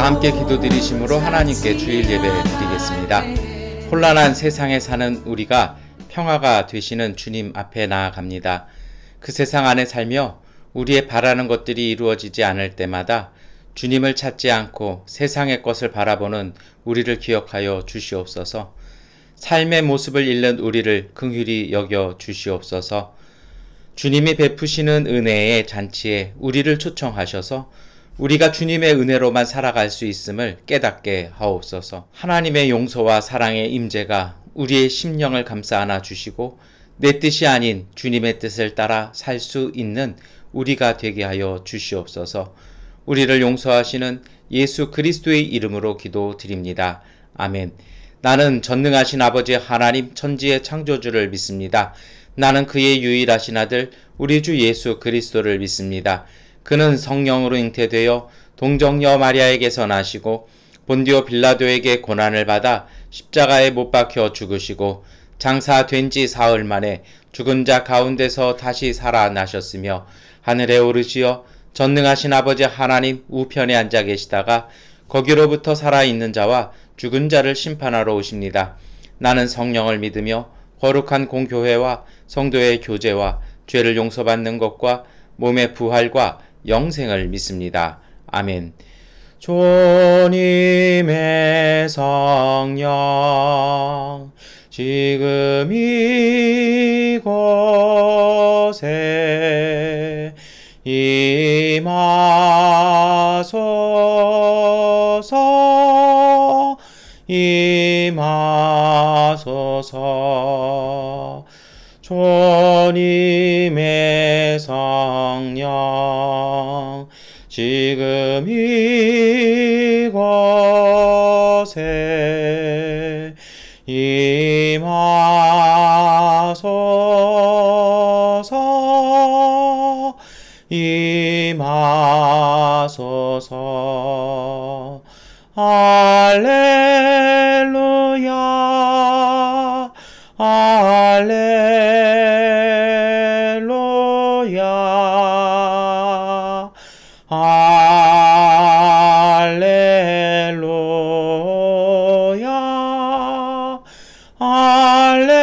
다 함께 기도드리심으로 하나님께 주일 예배 드리겠습니다. 혼란한 세상에 사는 우리가 평화가 되시는 주님 앞에 나아갑니다. 그 세상 안에 살며 우리의 바라는 것들이 이루어지지 않을 때마다 주님을 찾지 않고 세상의 것을 바라보는 우리를 기억하여 주시옵소서. 삶의 모습을 잃는 우리를 긍휼히 여겨 주시옵소서. 주님이 베푸시는 은혜의 잔치에 우리를 초청하셔서 우리가 주님의 은혜로만 살아갈 수 있음을 깨닫게 하옵소서. 하나님의 용서와 사랑의 임재가 우리의 심령을 감싸 안아 주시고 내 뜻이 아닌 주님의 뜻을 따라 살 수 있는 우리가 되게 하여 주시옵소서. 우리를 용서하시는 예수 그리스도의 이름으로 기도드립니다. 아멘. 나는 전능하신 아버지 하나님 천지의 창조주를 믿습니다. 나는 그의 유일하신 아들 우리 주 예수 그리스도를 믿습니다. 그는 성령으로 잉태되어 동정녀 마리아에게서 나시고 본디오 빌라도에게 고난을 받아 십자가에 못 박혀 죽으시고 장사된 지 사흘 만에 죽은 자 가운데서 다시 살아나셨으며 하늘에 오르시어 전능하신 아버지 하나님 우편에 앉아 계시다가 거기로부터 살아있는 자와 죽은 자를 심판하러 오십니다. 나는 성령을 믿으며 거룩한 공교회와 성도의 교제와 죄를 용서받는 것과 몸의 부활과 영생을 믿습니다. 아멘. 주님의 성령 지금 이곳에 임하소서 임하소서. 주님의 성령 지금 이곳에 임하소서 임하소서. 할렐루야 할렐루야 할렐루야 할렐루야 할렐루야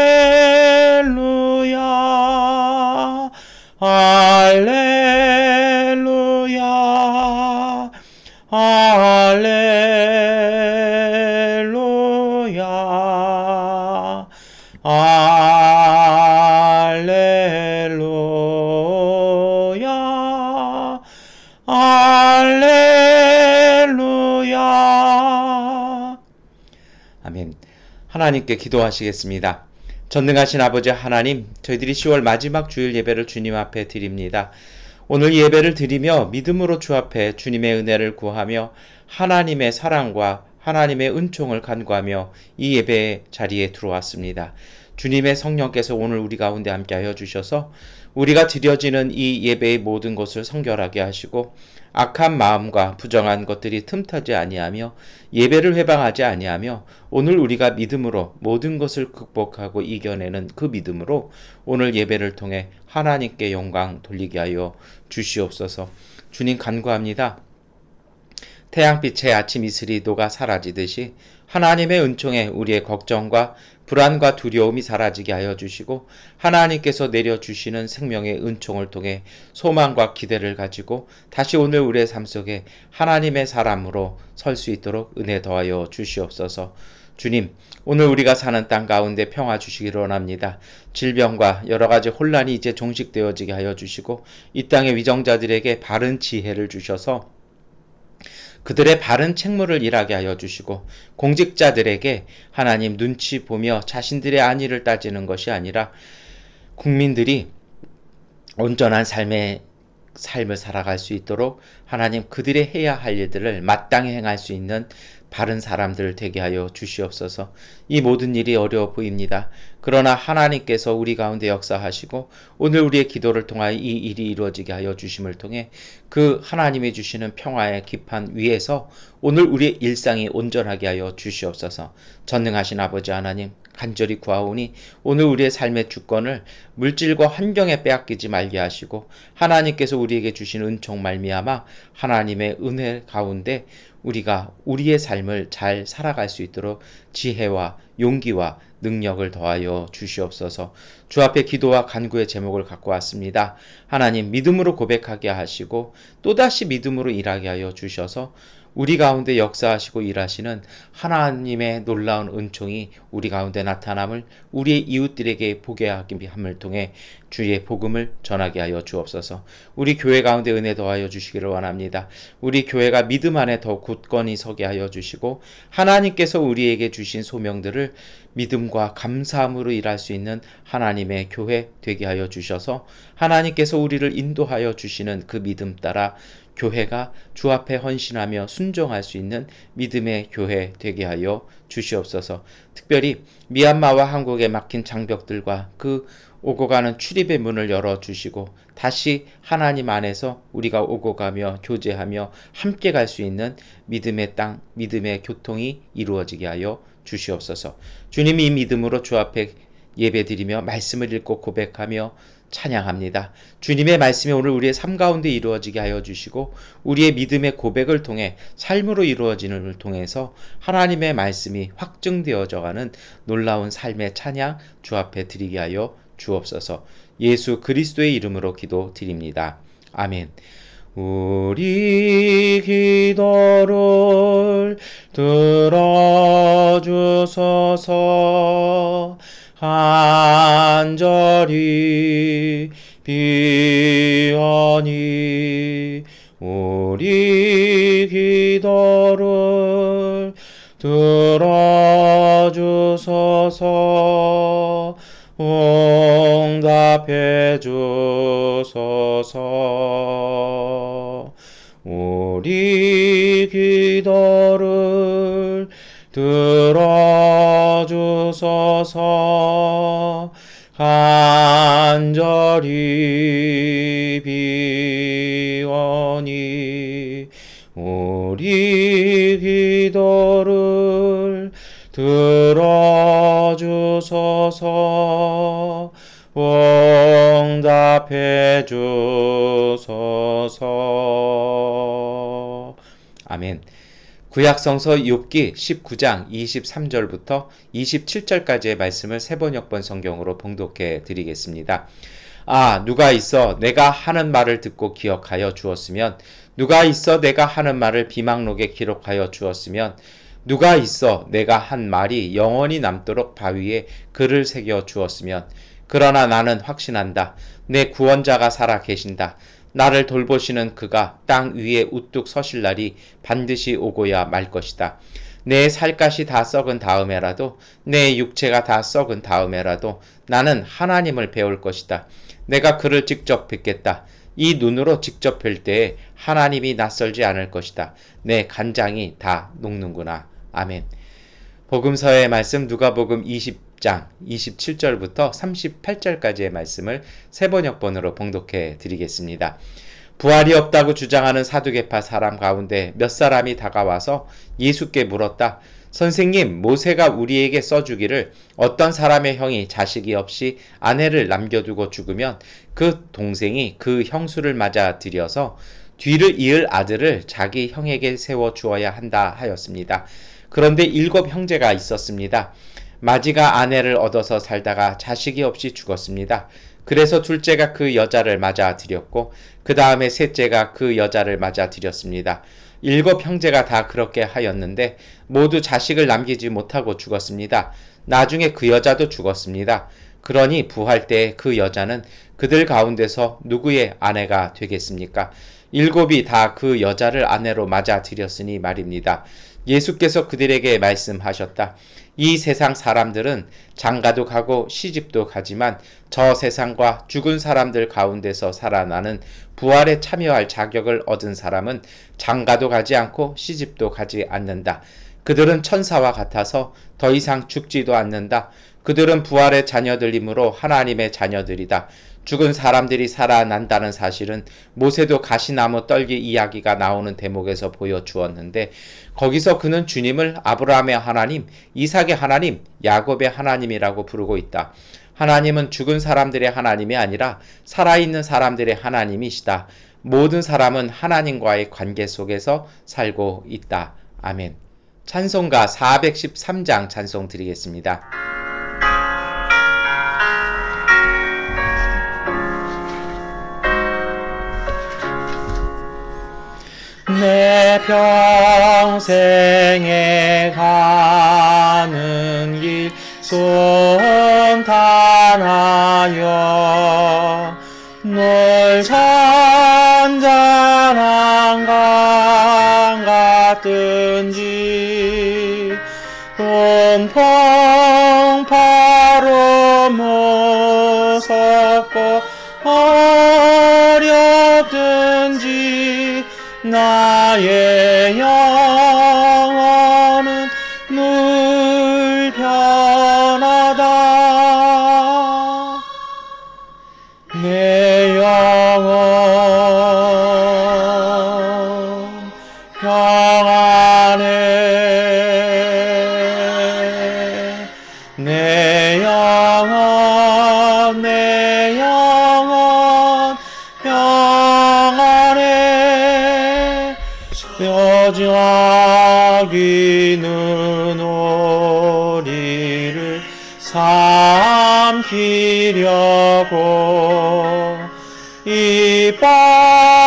할렐루야 할렐루야 할렐루야. 아멘. 하나님께 기도하시겠습니다. 전능하신 아버지 하나님, 저희들이 10월 마지막 주일 예배를 주님 앞에 드립니다. 오늘 예배를 드리며 믿음으로 주 앞에 주님의 은혜를 구하며 하나님의 사랑과 하나님의 은총을 간구하며 이 예배 자리에 들어왔습니다. 주님의 성령께서 오늘 우리 가운데 함께하여 주셔서 우리가 드려지는 이 예배의 모든 것을 성결하게 하시고 악한 마음과 부정한 것들이 틈타지 아니하며 예배를 회방하지 아니하며 오늘 우리가 믿음으로 모든 것을 극복하고 이겨내는 그 믿음으로 오늘 예배를 통해 하나님께 영광 돌리게 하여 주시옵소서. 주님 간구합니다. 태양빛의 아침 이슬이 녹아 사라지듯이 하나님의 은총에 우리의 걱정과 불안과 두려움이 사라지게 하여 주시고 하나님께서 내려주시는 생명의 은총을 통해 소망과 기대를 가지고 다시 오늘 우리의 삶 속에 하나님의 사람으로 설 수 있도록 은혜 더하여 주시옵소서. 주님, 오늘 우리가 사는 땅 가운데 평화 주시기를 원합니다. 질병과 여러 가지 혼란이 이제 종식되어지게 하여 주시고 이 땅의 위정자들에게 바른 지혜를 주셔서 그들의 바른 책무를 일하게 하여 주시고 공직자들에게 하나님 눈치 보며 자신들의 안위를 따지는 것이 아니라 국민들이 온전한 삶을 살아갈 수 있도록 하나님 그들의 해야 할 일들을 마땅히 행할 수 있는 바른 사람들 되게 하여 주시옵소서. 이 모든 일이 어려워 보입니다. 그러나 하나님께서 우리 가운데 역사하시고 오늘 우리의 기도를 통하여 이 일이 이루어지게 하여 주심을 통해 그 하나님이 주시는 평화의 기판 위에서 오늘 우리의 일상이 온전하게 하여 주시옵소서. 전능하신 아버지 하나님 간절히 구하오니 오늘 우리의 삶의 주권을 물질과 환경에 빼앗기지 말게 하시고 하나님께서 우리에게 주신 은총 말미암아 하나님의 은혜 가운데 우리가 우리의 삶을 잘 살아갈 수 있도록 지혜와 용기와 능력을 더하여 주시옵소서. 주 앞에 기도와 간구의 제목을 갖고 왔습니다. 하나님, 믿음으로 고백하게 하시고 또다시 믿음으로 일하게 하여 주셔서 우리 가운데 역사하시고 일하시는 하나님의 놀라운 은총이 우리 가운데 나타남을 우리의 이웃들에게 보게 함을 통해 주의 복음을 전하게 하여 주옵소서. 우리 교회 가운데 은혜 더하여 주시기를 원합니다. 우리 교회가 믿음 안에 더 굳건히 서게 하여 주시고 하나님께서 우리에게 주신 소명들을 믿음과 감사함으로 일할 수 있는 하나님의 교회 되게 하여 주셔서 하나님께서 우리를 인도하여 주시는 그 믿음 따라 교회가 주 앞에 헌신하며 순종할 수 있는 믿음의 교회 되게 하여 주시옵소서. 특별히 미얀마와 한국에 막힌 장벽들과 그 오고 가는 출입의 문을 열어주시고 다시 하나님 안에서 우리가 오고 가며 교제하며 함께 갈 수 있는 믿음의 땅, 믿음의 교통이 이루어지게 하여 주시옵소서. 주님이 이 믿음으로 주 앞에 예배드리며 말씀을 읽고 고백하며 찬양합니다. 주님의 말씀이 오늘 우리의 삶 가운데 이루어지게 하여 주시고 우리의 믿음의 고백을 통해 삶으로 이루어지는 통해서 하나님의 말씀이 확증되어져가는 놀라운 삶의 찬양 주 앞에 드리게 하여 주옵소서. 예수 그리스도의 이름으로 기도드립니다. 아멘. 우리 기도를 들어주소서. 간절히 비오니 우리 기도를 들어주소서. 응답해 주소서. 우리 기도를 들어주소서. 간절히 비오니 우리 기도를 들어주소서. 응답해 주소서. 아멘. 구약성서 욥기 19장 23절부터 27절까지의 말씀을 세번역번 성경으로 봉독해 드리겠습니다. 아, 누가 있어 내가 하는 말을 듣고 기억하여 주었으면, 누가 있어 내가 하는 말을 비망록에 기록하여 주었으면, 누가 있어 내가 한 말이 영원히 남도록 바위에 글을 새겨 주었으면. 그러나 나는 확신한다. 내 구원자가 살아 계신다. 나를 돌보시는 그가 땅 위에 우뚝 서실 날이 반드시 오고야 말 것이다. 내 살갗이 다 썩은 다음에라도, 내 육체가 다 썩은 다음에라도 나는 하나님을 배울 것이다. 내가 그를 직접 뵙겠다. 이 눈으로 직접 뵐 때에 하나님이 낯설지 않을 것이다. 내 간장이 다 녹는구나. 아멘. 복음서의 말씀 누가복음 20장 27절부터 38절까지의 말씀을 세번역번으로 봉독해 드리겠습니다. 부활이 없다고 주장하는 사두개파 사람 가운데 몇 사람이 다가와서 예수께 물었다. 선생님, 모세가 우리에게 써주기를 어떤 사람의 형이 자식이 없이 아내를 남겨두고 죽으면 그 동생이 그 형수를 맞아 들여서 뒤를 이을 아들을 자기 형에게 세워 주어야 한다 하였습니다. 그런데 7 형제가 있었습니다. 마지가 아내를 얻어서 살다가 자식이 없이 죽었습니다. 그래서 둘째가 그 여자를 맞아 들였고 그 다음에 셋째가 그 여자를 맞아 들였습니다. 7 형제가 다 그렇게 하였는데 모두 자식을 남기지 못하고 죽었습니다. 나중에 그 여자도 죽었습니다. 그러니 부활 때 그 여자는 그들 가운데서 누구의 아내가 되겠습니까? 7이 다 그 여자를 아내로 맞아 들였으니 말입니다. 예수께서 그들에게 말씀하셨다. 이 세상 사람들은 장가도 가고 시집도 가지만 저 세상과 죽은 사람들 가운데서 살아나는 부활에 참여할 자격을 얻은 사람은 장가도 가지 않고 시집도 가지 않는다. 그들은 천사와 같아서 더 이상 죽지도 않는다. 그들은 부활의 자녀들이므로 하나님의 자녀들이다. 죽은 사람들이 살아난다는 사실은 모세도 가시나무 떨기 이야기가 나오는 대목에서 보여주었는데, 거기서 그는 주님을 아브라함의 하나님, 이삭의 하나님, 야곱의 하나님이라고 부르고 있다. 하나님은 죽은 사람들의 하나님이 아니라 살아있는 사람들의 하나님이시다. 모든 사람은 하나님과의 관계 속에서 살고 있다. 아멘. 찬송가 413장 찬송 드리겠습니다. 내 평생에 가는 길 손단하여 널 잔잔한 강 같든지 온통 바로 무섭고 어렵든지 나의 영혼은 늘 편하다. 내 영혼 평안해. 내 영혼 평안해. 여기는 우리를 삼키려고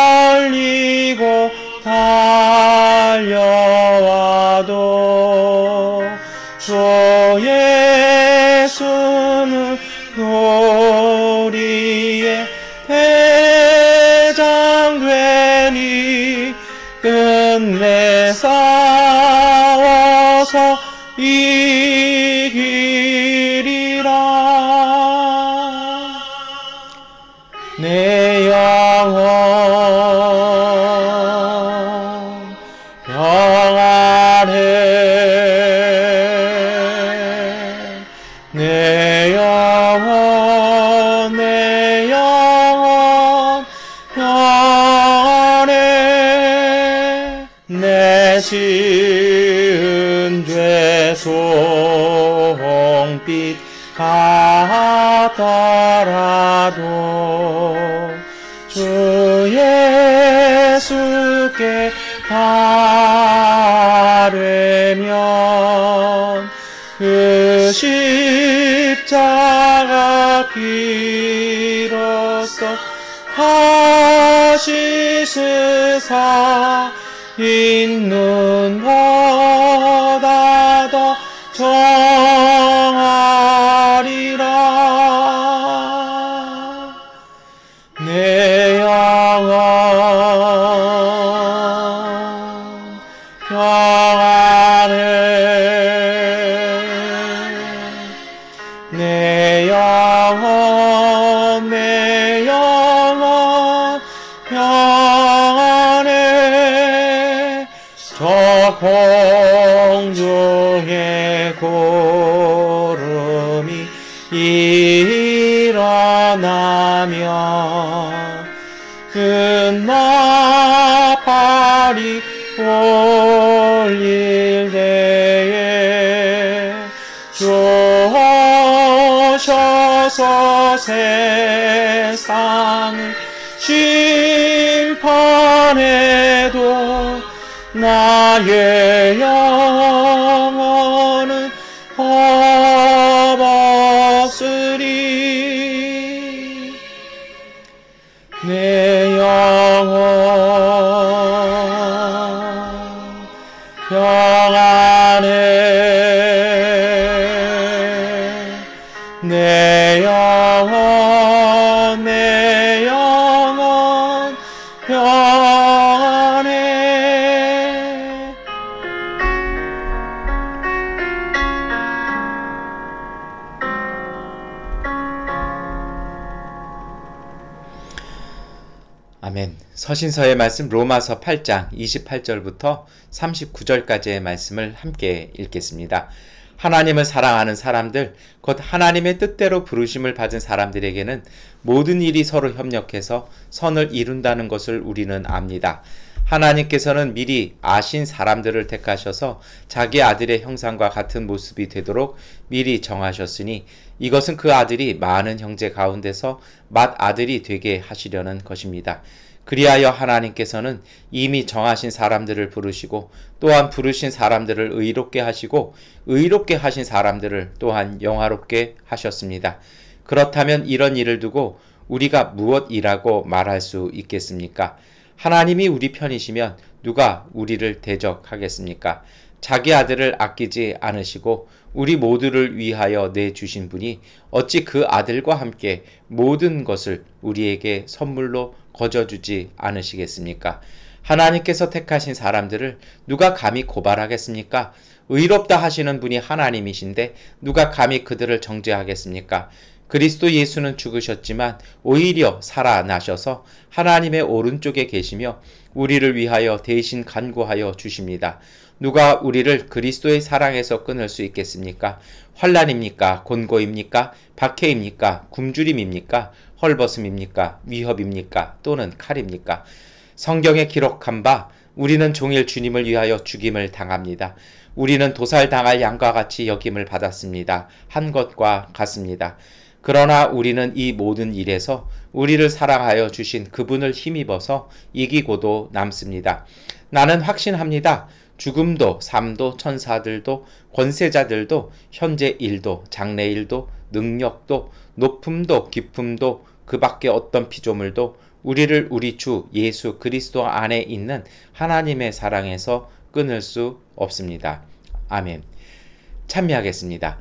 이빨리고 달려와도 주 예수는 우리의 대장되니 끝내 싸워서 이기리라. 내 영혼 평안해. 내 영혼 평안해. 내 지은 죄 송빛 같더라도 주 예수께 가려면 그 십자가 피로써 다시 스사 있는 보다 더 정하리라. 내 영혼 평안해. 내 영혼 평안해. 저 공중에 구름이 일어나면 큰 나팔이 울릴 때에 주 오셔서 세상을 심판해도 나의 영혼은 헛없으리. 내 영혼 평안해. 내 영혼 평안해. 아멘. 서신서의 말씀 로마서 8장 28절부터 39절까지의 말씀을 함께 읽겠습니다. 하나님을 사랑하는 사람들, 곧 하나님의 뜻대로 부르심을 받은 사람들에게는 모든 일이 서로 협력해서 선을 이룬다는 것을 우리는 압니다. 하나님께서는 미리 아신 사람들을 택하셔서 자기 아들의 형상과 같은 모습이 되도록 미리 정하셨으니 이것은 그 아들이 많은 형제 가운데서 맏아들이 되게 하시려는 것입니다. 그리하여 하나님께서는 이미 정하신 사람들을 부르시고 또한 부르신 사람들을 의롭게 하시고 의롭게 하신 사람들을 또한 영화롭게 하셨습니다. 그렇다면 이런 일을 두고 우리가 무엇이라고 말할 수 있겠습니까? 하나님이 우리 편이시면 누가 우리를 대적하겠습니까? 자기 아들을 아끼지 않으시고 우리 모두를 위하여 내주신 분이 어찌 그 아들과 함께 모든 것을 우리에게 선물로 거저주지 않으시겠습니까? 하나님께서 택하신 사람들을 누가 감히 고발하겠습니까? 의롭다 하시는 분이 하나님이신데 누가 감히 그들을 정죄하겠습니까? 그리스도 예수는 죽으셨지만 오히려 살아나셔서 하나님의 오른쪽에 계시며 우리를 위하여 대신 간구하여 주십니다. 누가 우리를 그리스도의 사랑에서 끊을 수 있겠습니까? 환난입니까? 곤고입니까? 박해입니까? 굶주림입니까? 헐벗음입니까? 위협입니까? 또는 칼입니까? 성경에 기록한 바 우리는 종일 주님을 위하여 죽임을 당합니다. 우리는 도살당할 양과 같이 여김을 받았습니다. 한 것과 같습니다. 그러나 우리는 이 모든 일에서 우리를 사랑하여 주신 그분을 힘입어서 이기고도 남습니다. 나는 확신합니다. 죽음도 삶도 천사들도 권세자들도 현재 일도 장래 일도 능력도 높음도 깊음도 그 밖에 어떤 피조물도 우리를 우리 주 예수 그리스도 안에 있는 하나님의 사랑에서 끊을 수 없습니다. 아멘. 찬미하겠습니다.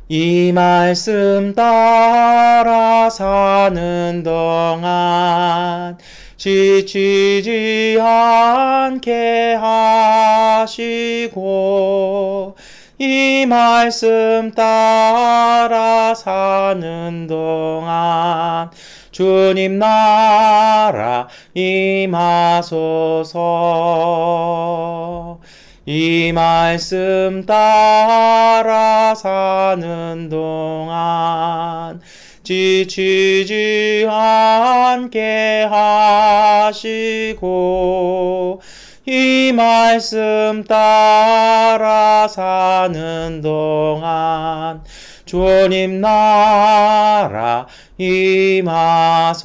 이 말씀 따라 사는 동안 지치지 않게 하시고 이 말씀 따라 사는 동안 주님 나라 임하소서. 이 말씀 따라 사는 동안 지치지 않게 하시고 이 말씀 따라 사는 동안 주님 나라 임하소서.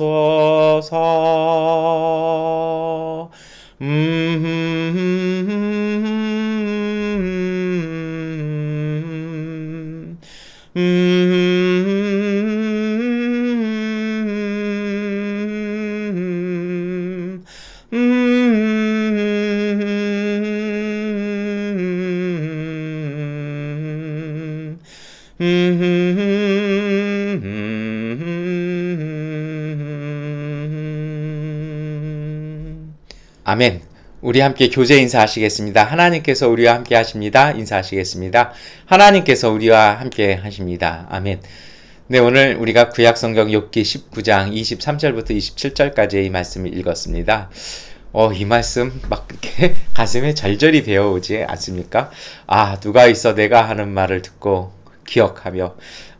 아멘. 우리 함께 교제 인사하시겠습니다. 하나님께서 우리와 함께 하십니다. 인사하시겠습니다. 하나님께서 우리와 함께 하십니다. 아멘. 네, 오늘 우리가 구약성경 욥기 19장 23절부터 27절까지의 이 말씀을 읽었습니다. 이 말씀 막 이렇게 가슴에 절절히 배어오지 않습니까? 아, 누가 있어 내가 하는 말을 듣고 기억하며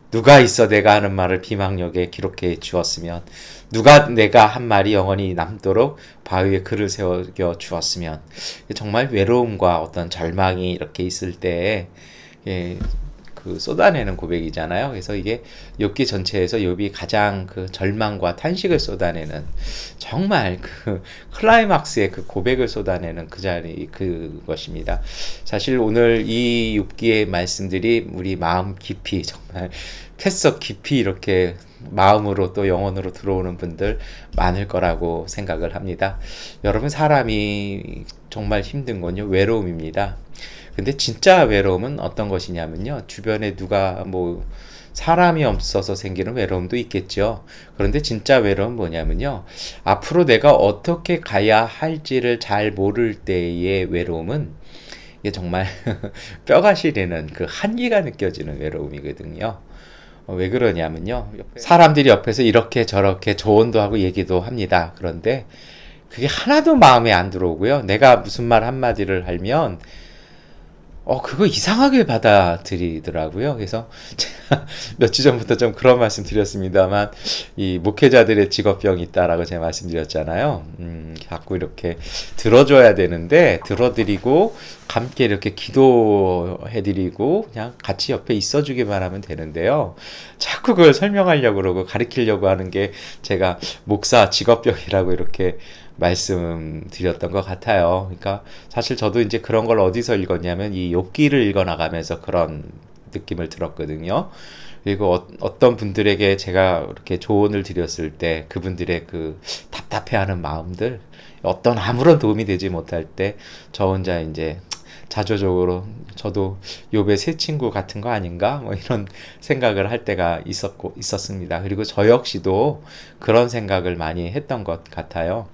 누가 있어 내가 하는 말을 비망록에 기록해 주었으면 누가 내가 한 말이 영원히 남도록 바위에 글을 세워 주었으면 정말 외로움과 어떤 절망이 이렇게 있을 때에 그 쏟아내는 고백이잖아요. 그래서 이게 욥기 전체에서 욥이 가장 그 절망과 탄식을 쏟아내는 정말 그 클라이막스의 그 고백을 쏟아내는 그 자리 그것입니다. 사실 오늘 이 욥기의 말씀들이 우리 마음 깊이 정말 뼛속 깊이 이렇게 마음으로 또 영혼으로 들어오는 분들 많을 거라고 생각을 합니다. 여러분, 사람이 정말 힘든 건요, 외로움입니다. 근데 진짜 외로움은 어떤 것이냐면요, 주변에 누가 사람이 없어서 생기는 외로움도 있겠죠. 그런데 진짜 외로움은 뭐냐면요, 앞으로 내가 어떻게 가야 할지를 잘 모를 때의 외로움은 이게 정말 뼈가 시리는 그 한기가 느껴지는 외로움이거든요. 왜 그러냐면요, 사람들이 옆에서 이렇게 저렇게 조언도 하고 얘기도 합니다. 그런데 그게 하나도 마음에 안 들어오고요, 내가 무슨 말 한마디를 하면 그거 이상하게 받아들이더라고요. 그래서 제가 몇 주 전부터 좀 그런 말씀 드렸습니다만, 이 목회자들의 직업병이 있다라고 제가 말씀드렸잖아요. 자꾸 이렇게 들어줘야 되는데, 들어드리고, 함께 이렇게 기도해드리고, 그냥 같이 옆에 있어주기만 하면 되는데요. 자꾸 그걸 설명하려고 그러고, 가르치려고 하는 게 제가 목사 직업병이라고 이렇게 말씀드렸던 것 같아요. 그러니까 사실 저도 이제 그런 걸 어디서 읽었냐면 이 욥기를 읽어나가면서 그런 느낌을 들었거든요. 그리고 어떤 분들에게 제가 이렇게 조언을 드렸을 때 그분들의 그 답답해하는 마음들, 어떤 아무런 도움이 되지 못할 때 저 혼자 이제 자조적으로 저도 욥의 새 친구 같은 거 아닌가 뭐 이런 생각을 할 때가 있었습니다. 그리고 저 역시도 그런 생각을 많이 했던 것 같아요.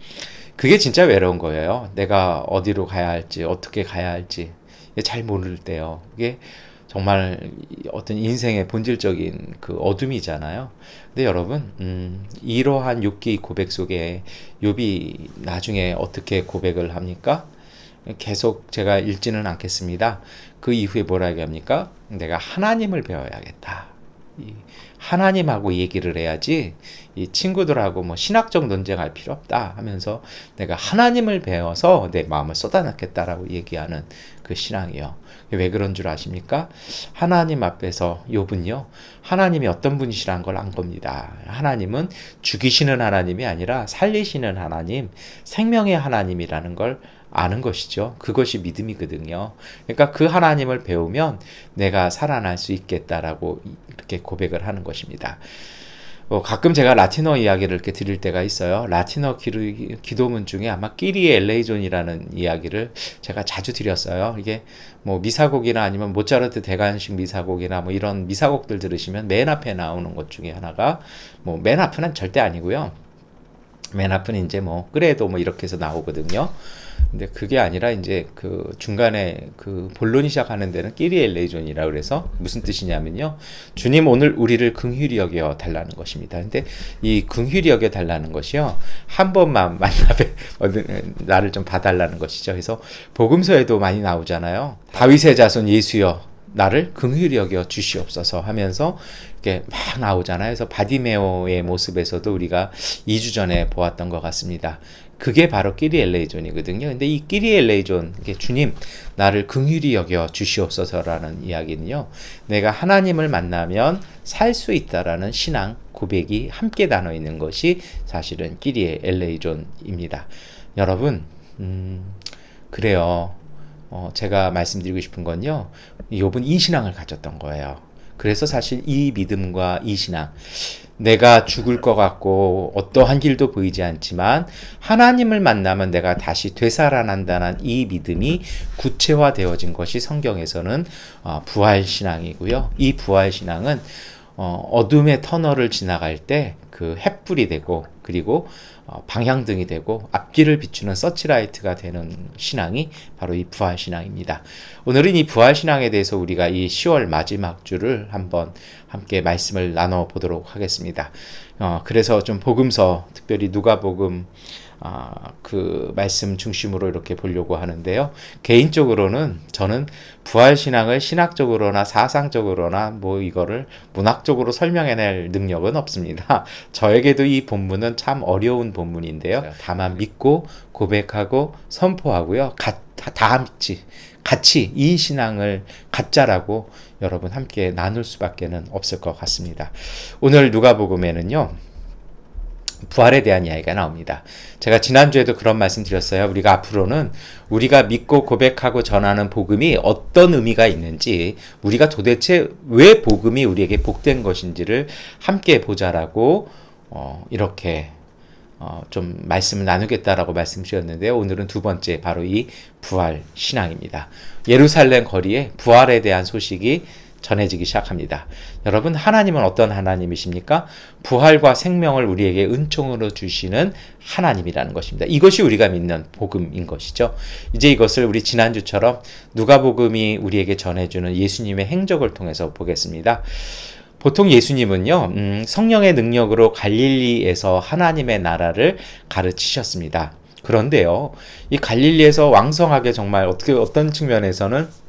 그게 진짜 외로운 거예요. 내가 어디로 가야 할지, 어떻게 가야 할지 잘 모를 때요. 이게 정말 어떤 인생의 본질적인 그 어둠이잖아요. 근데 여러분, 이러한 욥기 고백 속에 욥이 나중에 어떻게 고백을 합니까? 계속 제가 읽지는 않겠습니다. 그 이후에 뭐라 얘기합니까? 내가 하나님을 배워야겠다. 하나님하고 얘기를 해야지 이 친구들하고 뭐 신학적 논쟁할 필요 없다 하면서 내가 하나님을 배워서 내 마음을 쏟아놓겠다라고 얘기하는 그 신앙이요. 왜 그런 줄 아십니까? 하나님 앞에서 욥은요, 하나님이 어떤 분이시라는 걸 안 겁니다. 하나님은 죽이시는 하나님이 아니라 살리시는 하나님, 생명의 하나님이라는 걸 아는 것이죠. 그것이 믿음이거든요. 그러니까 그 하나님을 배우면 내가 살아날 수 있겠다라고 이렇게 고백을 하는 것입니다. 가끔 제가 라틴어 이야기를 이렇게 드릴 때가 있어요. 라틴어 기도문 중에 아마 끼리에 엘레이존이라는 이야기를 제가 자주 드렸어요. 이게 뭐 미사곡이나 아니면 모차르트 대관식 미사곡이나 뭐 이런 미사곡들 들으시면 맨 앞에 나오는 것 중에 하나가 뭐 맨 앞은 절대 아니고요. 맨 앞은 이제 뭐 그래도 뭐 이렇게 해서 나오거든요. 근데 그게 아니라 이제 그 중간에 그 본론이 시작하는 데는 끼리에 엘레이존이라 그래서 무슨 뜻이냐면요. 주님 오늘 우리를 긍휼히 여겨 달라는 것입니다. 근데 이 긍휼히 여겨 달라는 것이요. 한 번만 나를 좀 봐달라는 것이죠. 그래서 복음서에도 많이 나오잖아요. 다윗의 자손 예수여 나를 긍휼히 여겨 주시옵소서 하면서 이렇게 막 나오잖아요. 그래서 바디메오의 모습에서도 우리가 2주 전에 보았던 것 같습니다. 그게 바로 끼리 엘레이존이거든요. 근데 이 끼리 엘레이존, 주님 나를 긍휼히 여겨 주시옵소서라는 이야기는요. 내가 하나님을 만나면 살 수 있다라는 신앙 고백이 함께 나눠 있는 것이 사실은 끼리 엘레이존입니다. 여러분, 그래요. 제가 말씀드리고 싶은 건요. 욥은 이 신앙을 가졌던 거예요. 그래서 사실 이 믿음과 이 신앙, 내가 죽을 것 같고 어떠한 길도 보이지 않지만 하나님을 만나면 내가 다시 되살아난다는 이 믿음이 구체화되어진 것이 성경에서는 부활신앙이고요. 이 부활신앙은 어둠의 터널을 지나갈 때 그 횃불이 되고 그리고 방향등이 되고 앞길을 비추는 서치라이트가 되는 신앙이 바로 이 부활신앙입니다. 오늘은 이 부활신앙에 대해서 우리가 이 10월 마지막 주를 한번 함께 말씀을 나눠보도록 하겠습니다. 그래서 좀 복음서, 특별히 누가복음 그 말씀 중심으로 이렇게 보려고 하는데요. 개인적으로는 저는 부활신앙을 신학적으로나 사상적으로나 뭐 이거를 문학적으로 설명해낼 능력은 없습니다. 저에게도 이 본문은 참 어려운 본문인데요. 다만 믿고 고백하고 선포하고요. 다 같이 이 신앙을 갖자라고 여러분 함께 나눌 수밖에 없을 것 같습니다. 오늘 누가복음에는요. 부활에 대한 이야기가 나옵니다. 제가 지난주에도 그런 말씀 드렸어요. 우리가 앞으로는 우리가 믿고 고백하고 전하는 복음이 어떤 의미가 있는지, 우리가 도대체 왜 복음이 우리에게 복된 것인지를 함께 보자라고 이렇게 좀 말씀을 나누겠다라고 말씀드렸는데요. 오늘은 두 번째, 바로 이 부활 신앙입니다. 예루살렘 거리에 부활에 대한 소식이 전해지기 시작합니다. 여러분, 하나님은 어떤 하나님이십니까? 부활과 생명을 우리에게 은총으로 주시는 하나님이라는 것입니다. 이것이 우리가 믿는 복음인 것이죠. 이제 이것을 우리 지난주처럼 누가복음이 우리에게 전해주는 예수님의 행적을 통해서 보겠습니다. 보통 예수님은요, 성령의 능력으로 갈릴리에서 하나님의 나라를 가르치셨습니다. 그런데요, 이 갈릴리에서 왕성하게 정말 어떤 측면에서는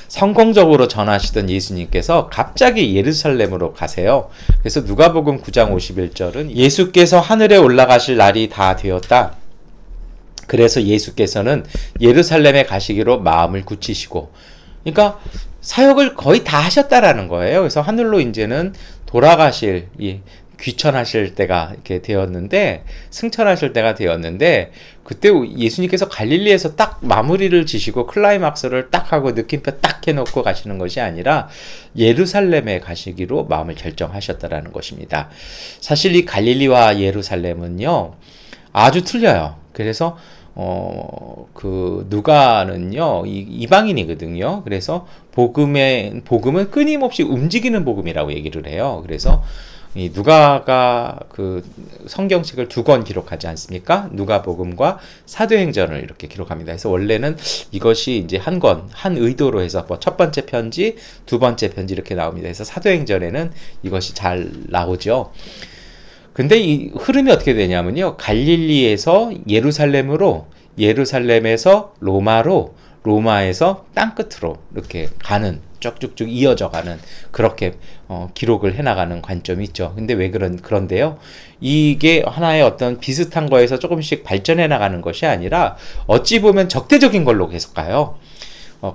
성공적으로 전하시던 예수님께서 갑자기 예루살렘으로 가세요. 그래서 누가복음 9장 51절은 예수께서 하늘에 올라가실 날이 다 되었다. 그래서 예수께서는 예루살렘에 가시기로 마음을 굳히시고, 그러니까 사역을 거의 다 하셨다라는 거예요. 그래서 하늘로 이제는 돌아가실, 귀천하실 때가 이렇게 되었는데, 승천하실 때가 되었는데, 그때 예수님께서 갈릴리에서 딱 마무리를 지시고 클라이막스를 딱 하고 느낌표 딱 해놓고 가시는 것이 아니라 예루살렘에 가시기로 마음을 결정하셨다라는 것입니다. 사실 이 갈릴리와 예루살렘은요, 아주 틀려요. 그래서 누가는요, 이방인이거든요. 그래서 복음은 끊임없이 움직이는 복음이라고 얘기를 해요. 그래서 이 누가가 그 성경책을 2권 기록하지 않습니까? 누가복음과 사도행전을 이렇게 기록합니다. 그래서 원래는 이것이 이제 한 의도로 해서 뭐 첫 번째 편지, 두 번째 편지 이렇게 나옵니다. 그래서 사도행전에는 이것이 잘 나오죠. 근데 이 흐름이 어떻게 되냐면요. 갈릴리에서 예루살렘으로, 예루살렘에서 로마로, 로마에서 땅끝으로 이렇게 가는, 쭉쭉쭉 이어져 가는, 그렇게 기록을 해나가는 관점이 있죠. 근데 왜 그런데요? 이게 하나의 어떤 비슷한 거에서 조금씩 발전해 나가는 것이 아니라 어찌 보면 적대적인 걸로 계속 가요.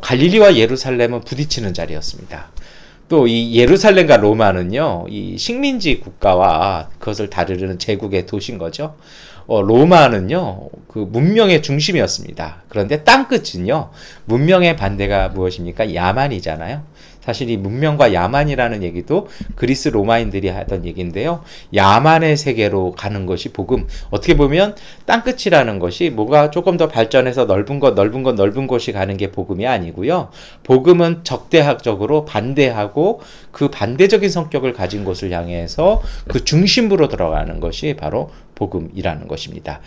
갈릴리와 예루살렘은 부딪히는 자리였습니다. 또 이 예루살렘과 로마는요, 이 식민지 국가와 그것을 다루는 제국의 도시인 거죠. 로마는요, 그 문명의 중심이었습니다. 그런데 땅끝은요, 문명의 반대가 무엇입니까? 야만이잖아요. 사실 이 문명과 야만이라는 얘기도 그리스 로마인들이 하던 얘기인데요. 야만의 세계로 가는 것이 복음. 어떻게 보면 땅끝이라는 것이 뭐가 조금 더 발전해서 넓은 곳이 가는 게 복음이 아니고요. 복음은 적대적으로 반대하고 그 반대적인 성격을 가진 곳을 향해서 그 중심부로 들어가는 것이 바로 복음이라는 것입니다.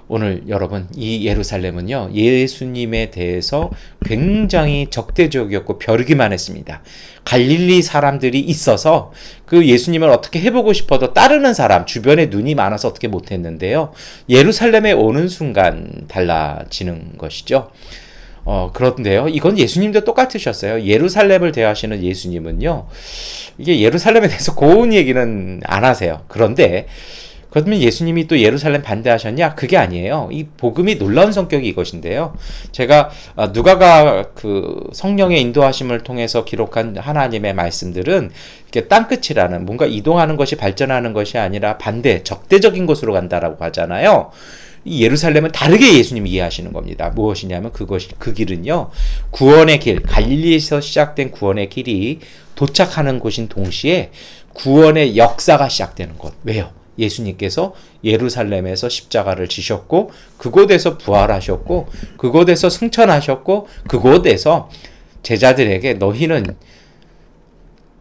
오늘 여러분, 이 예루살렘은요, 예수님에 대해서 굉장히 적대적이었고 벼르기만 했습니다. 갈릴리 사람들이 있어서 그 예수님을 어떻게 해보고 싶어도 따르는 사람, 주변에 눈이 많아서 어떻게 못했는데요. 예루살렘에 오는 순간 달라지는 것이죠. 그런데요, 이건 예수님도 똑같으셨어요. 예루살렘을 대하시는 예수님은요, 이게 예루살렘에 대해서 고운 얘기는 안 하세요. 그러면 예수님이 또 예루살렘 반대하셨냐? 그게 아니에요. 이 복음이 놀라운 성격이 이것인데요. 제가 누가가 그 성령의 인도하심을 통해서 기록한 하나님의 말씀들은 이렇게 땅끝이라는, 뭔가 이동하는 것이 발전하는 것이 아니라 반대, 적대적인 곳으로 간다라고 하잖아요. 이 예루살렘은 다르게 예수님이 이해하시는 겁니다. 무엇이냐면 그 길은요, 구원의 길, 갈릴리에서 시작된 구원의 길이 도착하는 곳인 동시에 구원의 역사가 시작되는 곳. 왜요? 예수님께서 예루살렘에서 십자가를 지셨고, 그곳에서 부활하셨고, 그곳에서 승천하셨고, 그곳에서 제자들에게 너희는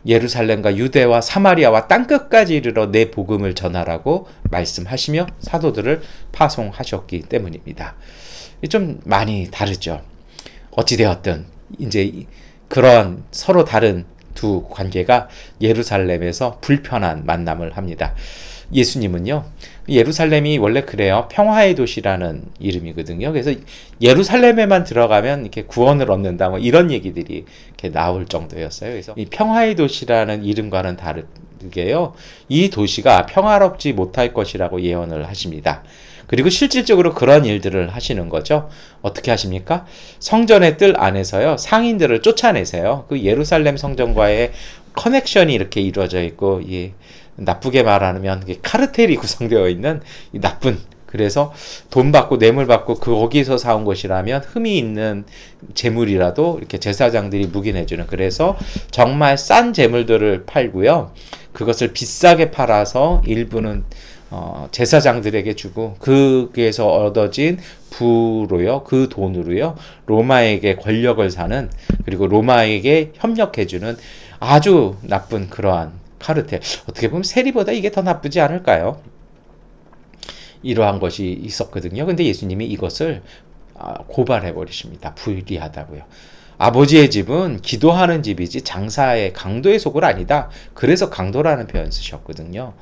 예루살렘과 유대와 사마리아와 땅끝까지 이르러 내 복음을 전하라고 말씀하시며 사도들을 파송하셨기 때문입니다. 좀 많이 다르죠. 어찌되었든 이제 그런 서로 다른 두 관계가 예루살렘에서 불편한 만남을 합니다. 예수님은요, 예루살렘이 원래 그래요. 평화의 도시라는 이름이거든요. 그래서 예루살렘에만 들어가면 이렇게 구원을 얻는다, 뭐 이런 얘기들이 이렇게 나올 정도였어요. 그래서 이 평화의 도시라는 이름과는 다르게요, 이 도시가 평화롭지 못할 것이라고 예언을 하십니다. 그리고 실질적으로 그런 일들을 하시는 거죠. 어떻게 하십니까? 성전의 뜰 안에서요, 상인들을 쫓아내세요. 그 예루살렘 성전과의 커넥션이 이렇게 이루어져 있고, 나쁘게 말하면 카르텔이 구성되어 있는 이 나쁜, 그래서 돈 받고 뇌물 받고 거기서 사온 것이라면 흠이 있는 재물이라도 이렇게 제사장들이 묵인해주는, 그래서 정말 싼 재물들을 팔고요, 그것을 비싸게 팔아서 일부는 제사장들에게 주고, 거기에서 얻어진 부로요, 그 돈으로요, 로마에게 권력을 사는, 그리고 로마에게 협력해주는 아주 나쁜 그러한 카르텔. 어떻게 보면 세리보다 이게 더 나쁘지 않을까요? 이러한 것이 있었거든요. 근데 예수님이 이것을 고발해 버리십니다. 불의하다고요. 아버지의 집은 기도하는 집이지 장사의 강도의 속을 아니다. 그래서 강도라는 표현 쓰셨거든요.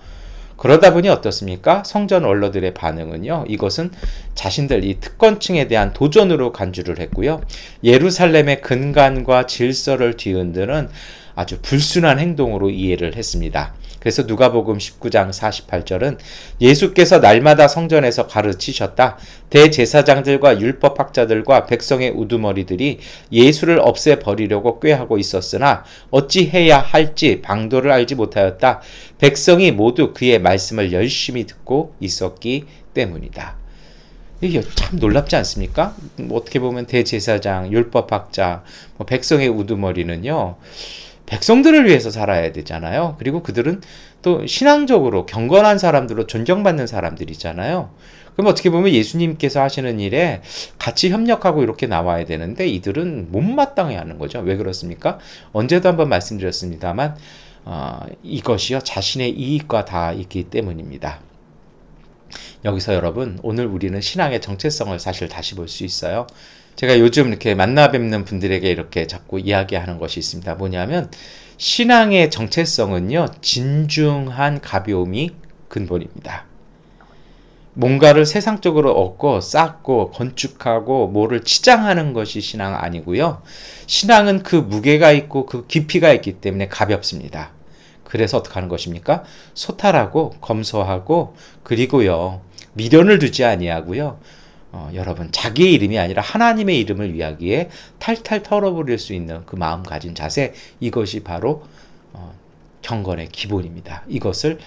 그러다 보니 어떻습니까? 성전 원로들의 반응은요. 이것은 자신들 이 특권층에 대한 도전으로 간주를 했고요. 예루살렘의 근간과 질서를 뒤흔드는 아주 불순한 행동으로 이해를 했습니다. 그래서 누가복음 19장 48절은 예수께서 날마다 성전에서 가르치셨다. 대제사장들과 율법학자들과 백성의 우두머리들이 예수를 없애버리려고 꾀하고 있었으나 어찌 해야 할지 방도를 알지 못하였다. 백성이 모두 그의 말씀을 열심히 듣고 있었기 때문이다. 이게 참 놀랍지 않습니까? 어떻게 보면 대제사장, 율법학자, 백성의 우두머리는요. 백성들을 위해서 살아야 되잖아요. 그리고 그들은 또 신앙적으로 경건한 사람들로 존경받는 사람들이잖아요. 그럼 어떻게 보면 예수님께서 하시는 일에 같이 협력하고 이렇게 나와야 되는데 이들은 못마땅해 하는 거죠. 왜 그렇습니까? 언제도 한번 말씀드렸습니다만 이것이요 자신의 이익과 다 있기 때문입니다. 여기서 여러분 오늘 우리는 신앙의 정체성을 사실 다시 볼 수 있어요. 제가 요즘 이렇게 만나 뵙는 분들에게 이렇게 자꾸 이야기하는 것이 있습니다. 뭐냐면 신앙의 정체성은요. 진중한 가벼움이 근본입니다. 뭔가를 세상적으로 얻고 쌓고 건축하고 뭐를 치장하는 것이 신앙 아니고요. 신앙은 그 무게가 있고 그 깊이가 있기 때문에 가볍습니다. 그래서 어떻게 하는 것입니까? 소탈하고 검소하고 그리고요. 미련을 두지 아니하고요. 여러분 자기의 이름이 아니라 하나님의 이름을 위하기에 탈탈 털어버릴 수 있는 그 마음 가진 자세 이것이 바로 경건의 기본입니다. 이것을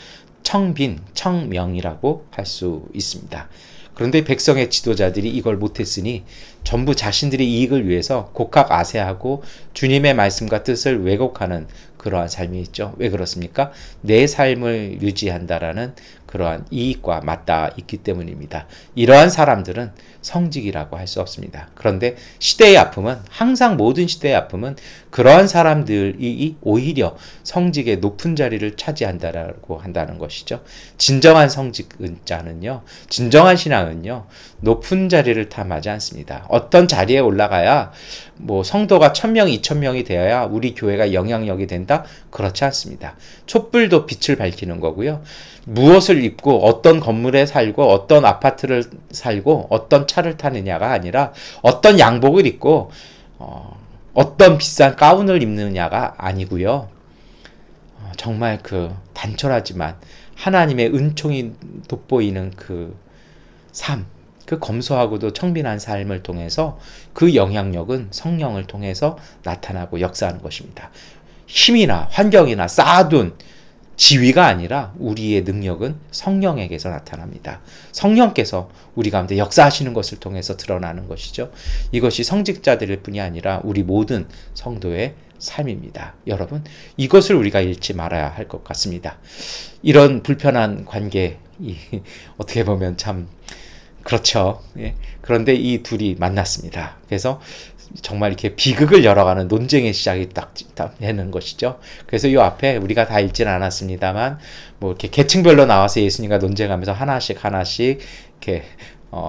청빈, 청명이라고 할 수 있습니다. 그런데 백성의 지도자들이 이걸 못했으니 전부 자신들의 이익을 위해서 곡학아세하고 주님의 말씀과 뜻을 왜곡하는 그러한 삶이 있죠. 왜 그렇습니까? 내 삶을 유지한다라는 그러한 이익과 맞닿아 있기 때문입니다. 이러한 사람들은 성직이라고 할 수 없습니다. 그런데 시대의 아픔은 항상 모든 시대의 아픔은 그러한 사람들이 오히려 성직의 높은 자리를 차지한다라고 한다는 것이죠. 진정한 성직자는요. 진정한 신앙은요. 높은 자리를 탐하지 않습니다. 어떤 자리에 올라가야 뭐 성도가 1000명, 2000명이 되어야 우리 교회가 영향력이 된다? 그렇지 않습니다. 촛불도 빛을 밝히는 거고요. 무엇을 입고 어떤 건물에 살고 어떤 아파트를 살고 어떤 차를 타느냐가 아니라 어떤 양복을 입고 어떤 비싼 가운을 입느냐가 아니고요. 정말 그 단촐하지만 하나님의 은총이 돋보이는 그 삶, 그 검소하고도 청빈한 삶을 통해서 그 영향력은 성령을 통해서 나타나고 역사하는 것입니다. 힘이나 환경이나 쌓아둔 지위가 아니라 우리의 능력은 성령에게서 나타납니다. 성령께서 우리 가운데 역사하시는 것을 통해서 드러나는 것이죠. 이것이 성직자들일 뿐이 아니라 우리 모든 성도의 삶입니다. 여러분, 이것을 우리가 잃지 말아야 할 것 같습니다. 이런 불편한 관계, 어떻게 보면 참 그렇죠. 예. 그런데 이 둘이 만났습니다. 그래서 정말 이렇게 비극을 열어가는 논쟁의 시작이 딱 되는 것이죠. 그래서 이 앞에 우리가 다 읽지는 않았습니다만, 뭐 이렇게 계층별로 나와서 예수님과 논쟁하면서 하나씩 이렇게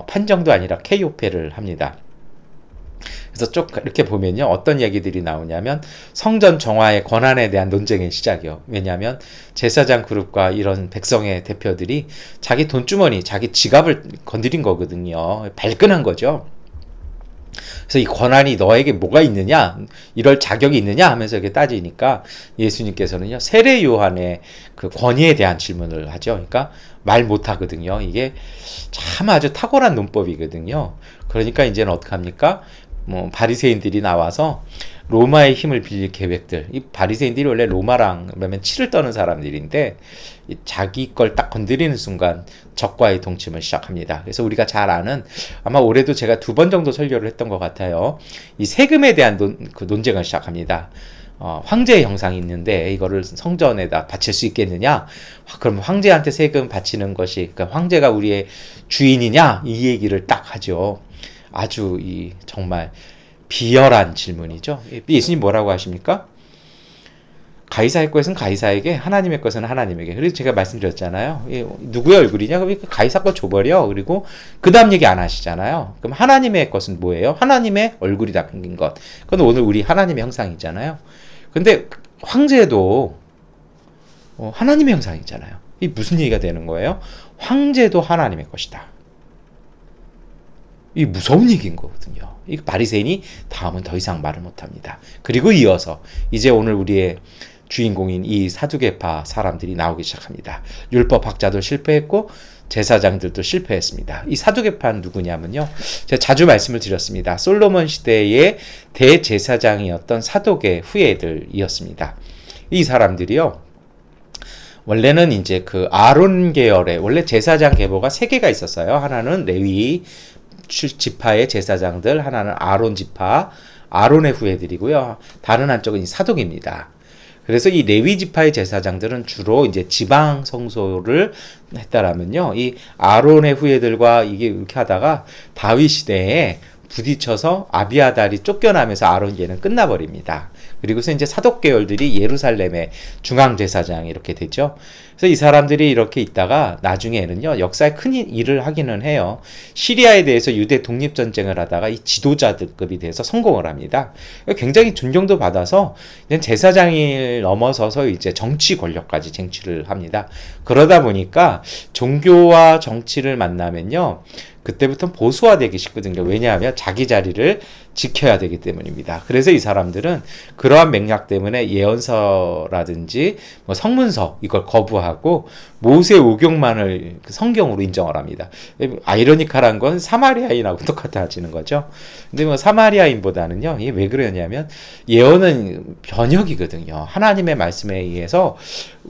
판정도 아니라 KO패를 합니다. 그래서 쭉 이렇게 보면요. 어떤 얘기들이 나오냐면 성전 정화의 권한에 대한 논쟁의 시작이요. 왜냐하면 제사장 그룹과 이런 백성의 대표들이 자기 돈주머니, 자기 지갑을 건드린 거거든요. 발끈한 거죠. 그래서 이 권한이 너에게 뭐가 있느냐? 이럴 자격이 있느냐? 하면서 이렇게 따지니까 예수님께서는요. 세례 요한의 그 권위에 대한 질문을 하죠. 그러니까 말 못하거든요. 이게 참 아주 탁월한 논법이거든요. 그러니까 이제는 어떻게 합니까? 뭐 바리새인들이 나와서 로마의 힘을 빌릴 계획들. 이 바리새인들이 원래 로마랑 그러면 치를 떠는 사람들인데 자기 걸 딱 건드리는 순간 적과의 동침을 시작합니다. 그래서 우리가 잘 아는 아마 올해도 제가 2번 정도 설교를 했던 것 같아요. 이 세금에 대한 논쟁을 시작합니다. 황제의 형상이 있는데 이거를 성전에다 바칠 수 있겠느냐? 그럼 황제한테 세금 바치는 것이 그러니까 황제가 우리의 주인이냐? 이 얘기를 딱 하죠. 아주 정말 비열한 질문이죠. 예수님 뭐라고 하십니까? 가이사의 것은 가이사에게, 하나님의 것은 하나님에게. 그래서 제가 말씀드렸잖아요. 누구의 얼굴이냐? 그럼 가이사 거 줘버려. 그리고 그 다음 얘기 안 하시잖아요. 그럼 하나님의 것은 뭐예요? 하나님의 얼굴이 담긴 것. 그건 오늘 우리 하나님의 형상이잖아요. 근데 황제도 하나님의 형상이잖아요. 이 무슨 얘기가 되는 거예요? 황제도 하나님의 것이다. 이 무서운 얘기인 거거든요. 이 바리새인이 다음은 더 이상 말을 못합니다. 그리고 이어서 이제 오늘 우리의 주인공인 이 사두개파 사람들이 나오기 시작합니다. 율법학자도 실패했고 제사장들도 실패했습니다. 이 사두개파는 누구냐면요, 제가 자주 말씀을 드렸습니다. 솔로몬 시대의 대제사장이었던 사독의 후예들이었습니다. 이 사람들이요, 원래는 이제 그 아론 계열의, 원래 제사장 계보가 3개가 있었어요. 하나는 레위 지파의 제사장들, 하나는 아론 지파, 아론의 후예들이고요. 다른 한쪽은 이 사독입니다. 그래서 이 레위 지파의 제사장들은 주로 이제 지방 성소를 했다라면요, 이 아론의 후예들과 이게 이렇게 하다가 다윗 시대에 부딪혀서 아비아달이 쫓겨나면서 아론계는 끝나버립니다. 그리고서 이제 사독 계열들이 예루살렘의 중앙제사장이 이렇게 되죠. 그래서 이 사람들이 이렇게 있다가 나중에는요, 역사에 큰 일을 하기는 해요. 시리아에 대해서 유대 독립전쟁을 하다가 이 지도자급이 돼서 성공을 합니다. 굉장히 존경도 받아서 제사장을 넘어서서 이제 정치 권력까지 쟁취를 합니다. 그러다 보니까 종교와 정치를 만나면요, 그때부터 보수화되기 쉽거든요. 왜냐하면 자기 자리를 지켜야 되기 때문입니다. 그래서 이 사람들은 그러한 맥락 때문에 예언서라든지 뭐 성문서 이걸 거부하고 모세 오경만을 성경으로 인정을 합니다. 아이러니컬한 건 사마리아인하고 똑같아지는 거죠. 근데 뭐 사마리아인보다는요, 이게 왜 그러냐면 예언은 번역이거든요. 하나님의 말씀에 의해서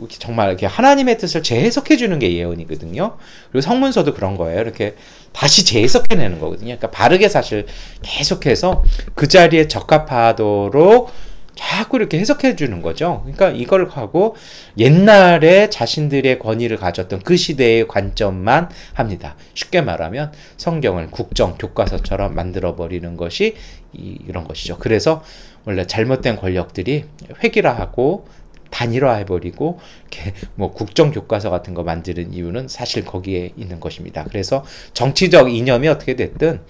정말 이렇게 하나님의 뜻을 재해석해 주는 게 예언이거든요. 그리고 성문서도 그런 거예요. 이렇게 다시 재해석해내는 거거든요. 그러니까 바르게 사실 계속해서 그 자리에 적합하도록 자꾸 이렇게 해석해 주는 거죠. 그러니까 이걸 하고 옛날에 자신들의 권위를 가졌던 그 시대의 관점만 합니다. 쉽게 말하면 성경을 국정 교과서처럼 만들어 버리는 것이 이런 것이죠. 그래서 원래 잘못된 권력들이 획일화하고 단일화해버리고 뭐 국정교과서 같은 거 만드는 이유는 사실 거기에 있는 것입니다. 그래서 정치적 이념이 어떻게 됐든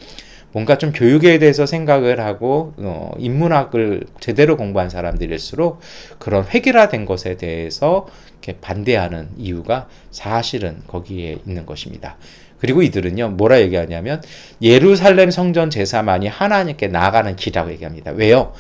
뭔가 좀 교육에 대해서 생각을 하고 인문학을 제대로 공부한 사람들일수록 그런 획일화된 것에 대해서 이렇게 반대하는 이유가 사실은 거기에 있는 것입니다. 그리고 이들은요, 뭐라 얘기하냐면 예루살렘 성전 제사만이 하나님께 나아가는 길이라고 얘기합니다. 왜요?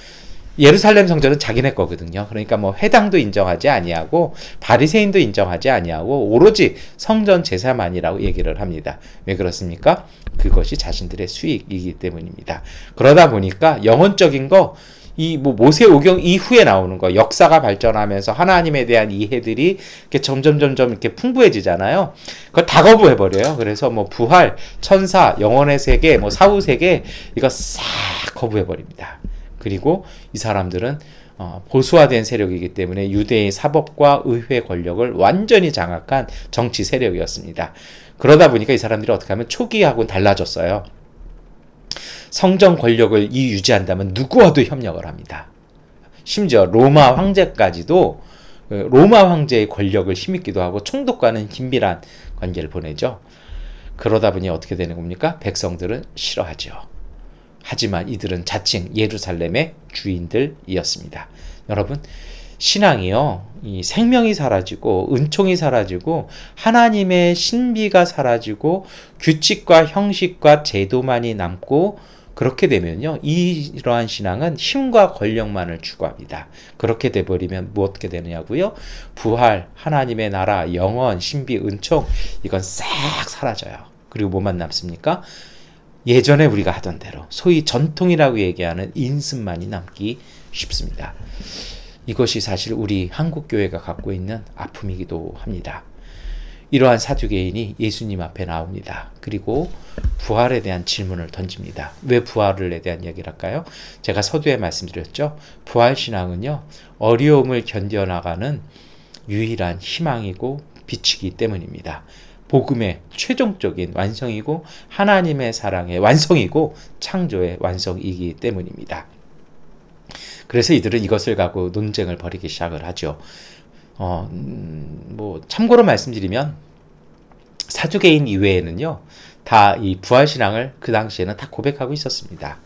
예루살렘 성전은 자기네 거거든요. 그러니까 뭐 회당도 인정하지 아니하고 바리새인도 인정하지 아니하고 오로지 성전 제사만이라고 얘기를 합니다. 왜 그렇습니까? 그것이 자신들의 수익이기 때문입니다. 그러다 보니까 영혼적인 거, 이 뭐 모세 오경 이후에 나오는 거, 역사가 발전하면서 하나님에 대한 이해들이 이렇게 점점 이렇게 풍부해지잖아요. 그걸 다 거부해 버려요. 그래서 뭐 부활, 천사, 영혼의 세계, 뭐 사후 세계 이거 싹 거부해 버립니다. 그리고 이 사람들은 보수화된 세력이기 때문에 유대의 사법과 의회 권력을 완전히 장악한 정치 세력이었습니다. 그러다 보니까 이 사람들이 어떻게 하면 초기하고는 달라졌어요. 성전 권력을 유지한다면 누구와도 협력을 합니다. 심지어 로마 황제까지도 로마 황제의 권력을 힘입기도 하고 총독과는 긴밀한 관계를 보내죠. 그러다 보니 어떻게 되는 겁니까? 백성들은 싫어하죠. 하지만 이들은 자칭 예루살렘의 주인들이었습니다. 여러분, 신앙이요, 이 생명이 사라지고 은총이 사라지고 하나님의 신비가 사라지고 규칙과 형식과 제도만이 남고 그렇게 되면요, 이러한 신앙은 힘과 권력만을 추구합니다. 그렇게 돼버리면 뭐 어떻게 되느냐고요? 부활, 하나님의 나라, 영원, 신비, 은총 이건 싹 사라져요. 그리고 뭐만 남습니까? 예전에 우리가 하던 대로 소위 전통이라고 얘기하는 인습만이 남기 쉽습니다. 이것이 사실 우리 한국교회가 갖고 있는 아픔이기도 합니다. 이러한 사두개인이 예수님 앞에 나옵니다. 그리고 부활에 대한 질문을 던집니다. 왜 부활에 대한 이야기를 할까요? 제가 서두에 말씀드렸죠. 부활신앙은요, 어려움을 견뎌나가는 유일한 희망이고 빛이기 때문입니다. 복음의 최종적인 완성이고 하나님의 사랑의 완성이고 창조의 완성이기 때문입니다. 그래서 이들은 이것을 갖고 논쟁을 벌이기 시작을 하죠. 뭐 참고로 말씀드리면 사두개인 이외에는요, 다 이 부활신앙을 그 당시에는 다 고백하고 있었습니다.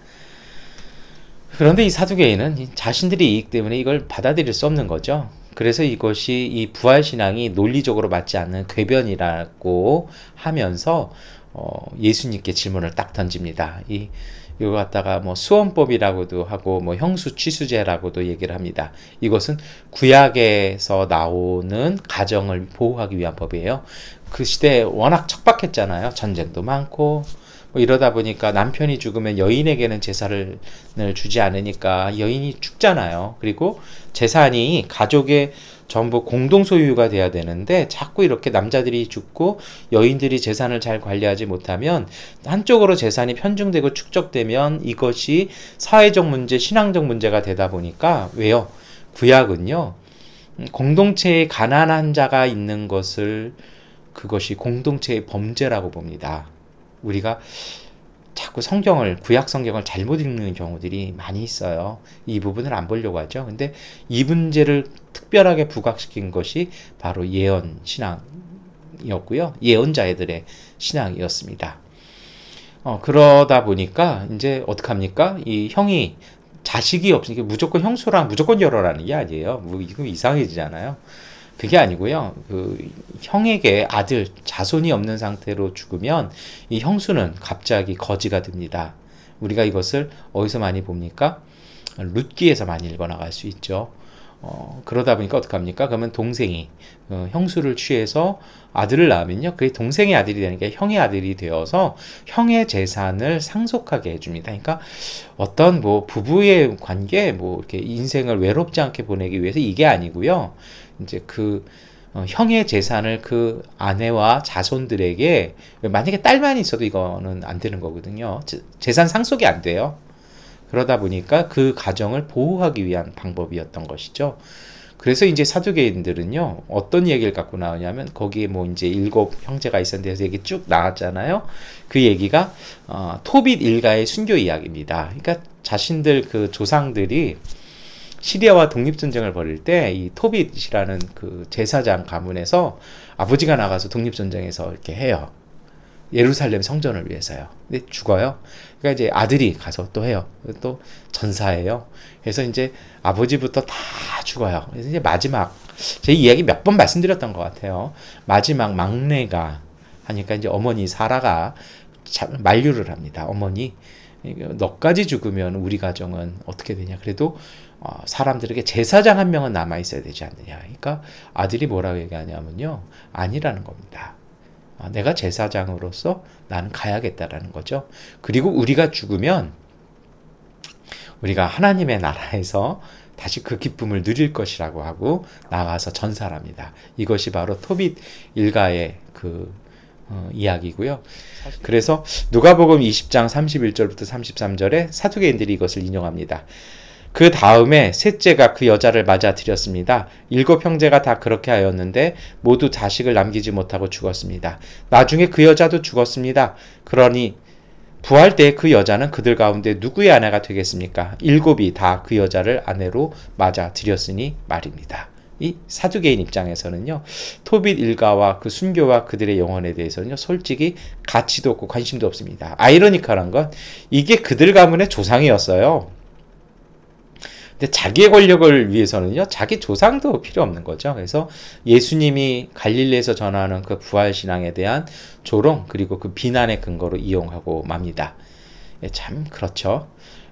그런데 이 사두개인은 자신들의 이익 때문에 이걸 받아들일 수 없는 거죠. 그래서 이것이 이 부활신앙이 논리적으로 맞지 않는 궤변이라고 하면서 예수님께 질문을 딱 던집니다. 이거 갖다가 뭐 수원법이라고도 하고 뭐 형수취수제라고도 얘기를 합니다. 이것은 구약에서 나오는 가정을 보호하기 위한 법이에요. 그 시대에 워낙 척박했잖아요. 전쟁도 많고 뭐 이러다 보니까 남편이 죽으면 여인에게는 재산을 주지 않으니까 여인이 죽잖아요. 그리고 재산이 가족의 전부 공동 소유가 돼야 되는데 자꾸 이렇게 남자들이 죽고 여인들이 재산을 잘 관리하지 못하면 한쪽으로 재산이 편중되고 축적되면 이것이 사회적 문제, 신앙적 문제가 되다 보니까 왜요? 구약은요. 공동체에 가난한 자가 있는 것을 그것이 공동체의 범죄라고 봅니다. 우리가 자꾸 구약 성경을 잘못 읽는 경우들이 많이 있어요. 이 부분을 안 보려고 하죠. 근데 이 문제를 특별하게 부각시킨 것이 바로 예언 신앙이었고요. 예언자들의 신앙이었습니다. 그러다 보니까 이제 어떡합니까? 이 형이 자식이 없으니까 무조건 형수랑 무조건 결혼하는 게 아니에요. 뭐 이거 이상해지잖아요. 그게 아니고요. 그 형에게 아들, 자손이 없는 상태로 죽으면 이 형수는 갑자기 거지가 됩니다. 우리가 이것을 어디서 많이 봅니까? 룻기에서 많이 읽어나갈 수 있죠. 그러다 보니까 어떡합니까? 그러면 동생이 형수를 취해서 아들을 낳으면요. 그게 동생의 아들이 되는 게 형의 아들이 되어서 형의 재산을 상속하게 해줍니다. 그러니까 어떤 뭐 부부의 관계, 뭐 이렇게 인생을 외롭지 않게 보내기 위해서 이게 아니고요. 이제 형의 재산을 그 아내와 자손들에게 만약에 딸만 있어도 이거는 안 되는 거거든요. 재산 상속이 안 돼요. 그러다 보니까 그 가정을 보호하기 위한 방법이었던 것이죠. 그래서 이제 사두개인들은요, 어떤 얘기를 갖고 나오냐면, 거기에 뭐 이제 7 형제가 있었는데, 얘기 쭉 나왔잖아요. 그 얘기가, 토빗 일가의 순교 이야기입니다. 그러니까 자신들 그 조상들이 시리아와 독립전쟁을 벌일 때, 이 토빗이라는 그 제사장 가문에서 아버지가 나가서 독립전쟁에서 이렇게 해요. 예루살렘 성전을 위해서요. 근데 죽어요. 그러니까 이제 아들이 가서 또 해요. 또 전사해요. 그래서 이제 아버지부터 다 죽어요. 그래서 이제 마지막, 제 이야기 몇 번 말씀드렸던 것 같아요. 마지막 막내가 하니까 이제 어머니 사라가 만류를 합니다. 어머니, 너까지 죽으면 우리 가정은 어떻게 되냐. 그래도 사람들에게 제사장 한 명은 남아 있어야 되지 않느냐. 그러니까 아들이 뭐라고 얘기하냐면요, 아니라는 겁니다. 내가 제사장으로서 나는 가야겠다라는 거죠. 그리고 우리가 죽으면 우리가 하나님의 나라에서 다시 그 기쁨을 누릴 것이라고 하고 나가서 전사를 합니다. 이것이 바로 토빗 일가의 그 이야기고요. 그래서 누가복음 20장 31절부터 33절에 사두개인들이 이것을 인용합니다. 그 다음에 셋째가 그 여자를 맞아들였습니다. 7 형제가 다 그렇게 하였는데 모두 자식을 남기지 못하고 죽었습니다. 나중에 그 여자도 죽었습니다. 그러니 부활 때 그 여자는 그들 가운데 누구의 아내가 되겠습니까? 7이 다 그 여자를 아내로 맞아들였으니 말입니다. 이 사두개인 입장에서는요, 토빗 일가와 그 순교와 그들의 영혼에 대해서는요, 솔직히 가치도 없고 관심도 없습니다. 아이러니컬한 건 이게 그들 가문의 조상이었어요. 근데 자기의 권력을 위해서는요, 자기 조상도 필요 없는 거죠. 그래서 예수님이 갈릴리에서 전하는 그 부활신앙에 대한 조롱, 그리고 그 비난의 근거로 이용하고 맙니다. 참 그렇죠.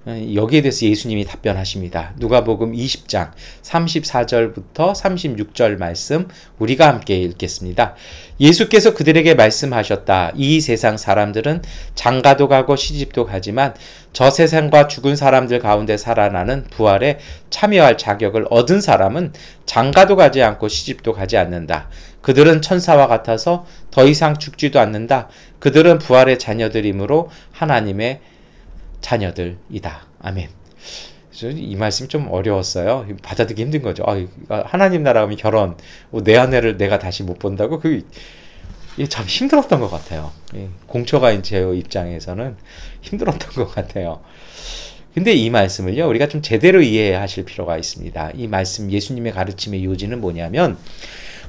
여기에 대해서 예수님이 답변하십니다. 누가복음 20장 34절부터 36절 말씀 우리가 함께 읽겠습니다. 예수께서 그들에게 말씀하셨다. 이 세상 사람들은 장가도 가고 시집도 가지만 저 세상과 죽은 사람들 가운데 살아나는 부활에 참여할 자격을 얻은 사람은 장가도 가지 않고 시집도 가지 않는다. 그들은 천사와 같아서 더 이상 죽지도 않는다. 그들은 부활의 자녀들이므로 하나님의 자녀들이다. 아멘. 이 말씀 좀 어려웠어요. 받아들이기 힘든 거죠. 하나님 나라 가면 결혼, 내 아내를 내가 다시 못 본다고? 이게 참 힘들었던 것 같아요. 공초가인 제 입장에서는 힘들었던 것 같아요. 근데 이 말씀을요, 우리가 좀 제대로 이해하실 필요가 있습니다. 이 말씀, 예수님의 가르침의 요지는 뭐냐면,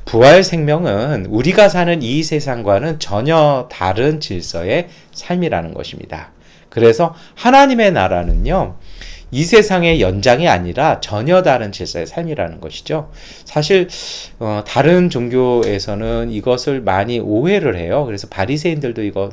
부활 생명은 우리가 사는 이 세상과는 전혀 다른 질서의 삶이라는 것입니다. 그래서 하나님의 나라는요, 이 세상의 연장이 아니라 전혀 다른 질서의 삶이라는 것이죠. 사실 다른 종교에서는 이것을 많이 오해를 해요. 그래서 바리새인들도 이거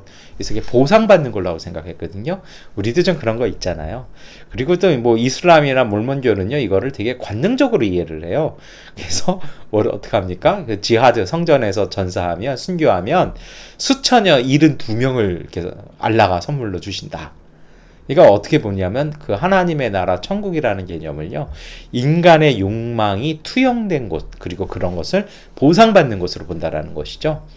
보상받는 걸로 생각했거든요. 우리도 좀 그런 거 있잖아요. 그리고 또 뭐 이슬람이나 몰몬교는요, 이거를 되게 관능적으로 이해를 해요. 그래서 어떻게 합니까? 그 지하드 성전에서 전사하면, 순교하면 수천여 72명을 이렇게 알라가 선물로 주신다. 그러니까 어떻게 보냐면 그 하나님의 나라 천국이라는 개념을요, 인간의 욕망이 투영된 곳, 그리고 그런 것을 보상받는 곳으로 본다라는 것이죠.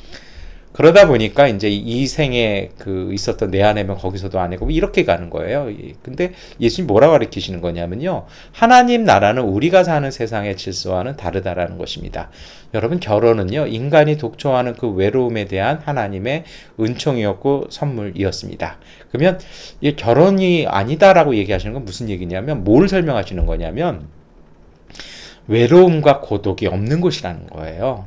그러다 보니까 이제 이 생에 그 있었던 내 아내면 거기서도 아내고 이렇게 가는 거예요. 근데 예수님 뭐라고 가르치시는 거냐면요, 하나님 나라는 우리가 사는 세상의 질서와는 다르다라는 것입니다. 여러분, 결혼은요, 인간이 독초하는 그 외로움에 대한 하나님의 은총이었고 선물이었습니다. 그러면 이 결혼이 아니다라고 얘기하시는 건 무슨 얘기냐면, 뭘 설명하시는 거냐면 외로움과 고독이 없는 곳이라는 거예요.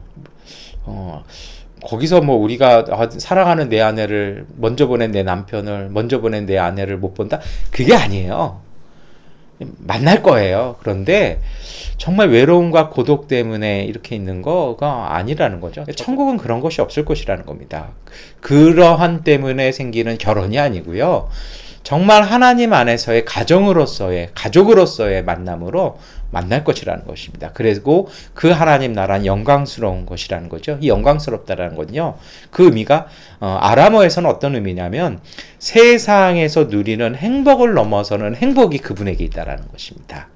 거기서 뭐 우리가 사랑하는 내 아내를, 먼저 보낸 내 남편을, 먼저 보낸 내 아내를 못 본다? 그게 아니에요. 만날 거예요. 그런데 정말 외로움과 고독 때문에 이렇게 있는 거가 아니라는 거죠. 천국은 그런 것이 없을 것이라는 겁니다. 그러한 때문에 생기는 결혼이 아니고요, 정말 하나님 안에서의 가정으로서의, 가족으로서의 만남으로 만날 것이라는 것입니다. 그리고 그 하나님 나라는 영광스러운 것이라는 거죠. 이 영광스럽다라는 건요, 그 의미가 아람어에서는 어떤 의미냐면 세상에서 누리는 행복을 넘어서는 행복이 그분에게 있다라는 것입니다.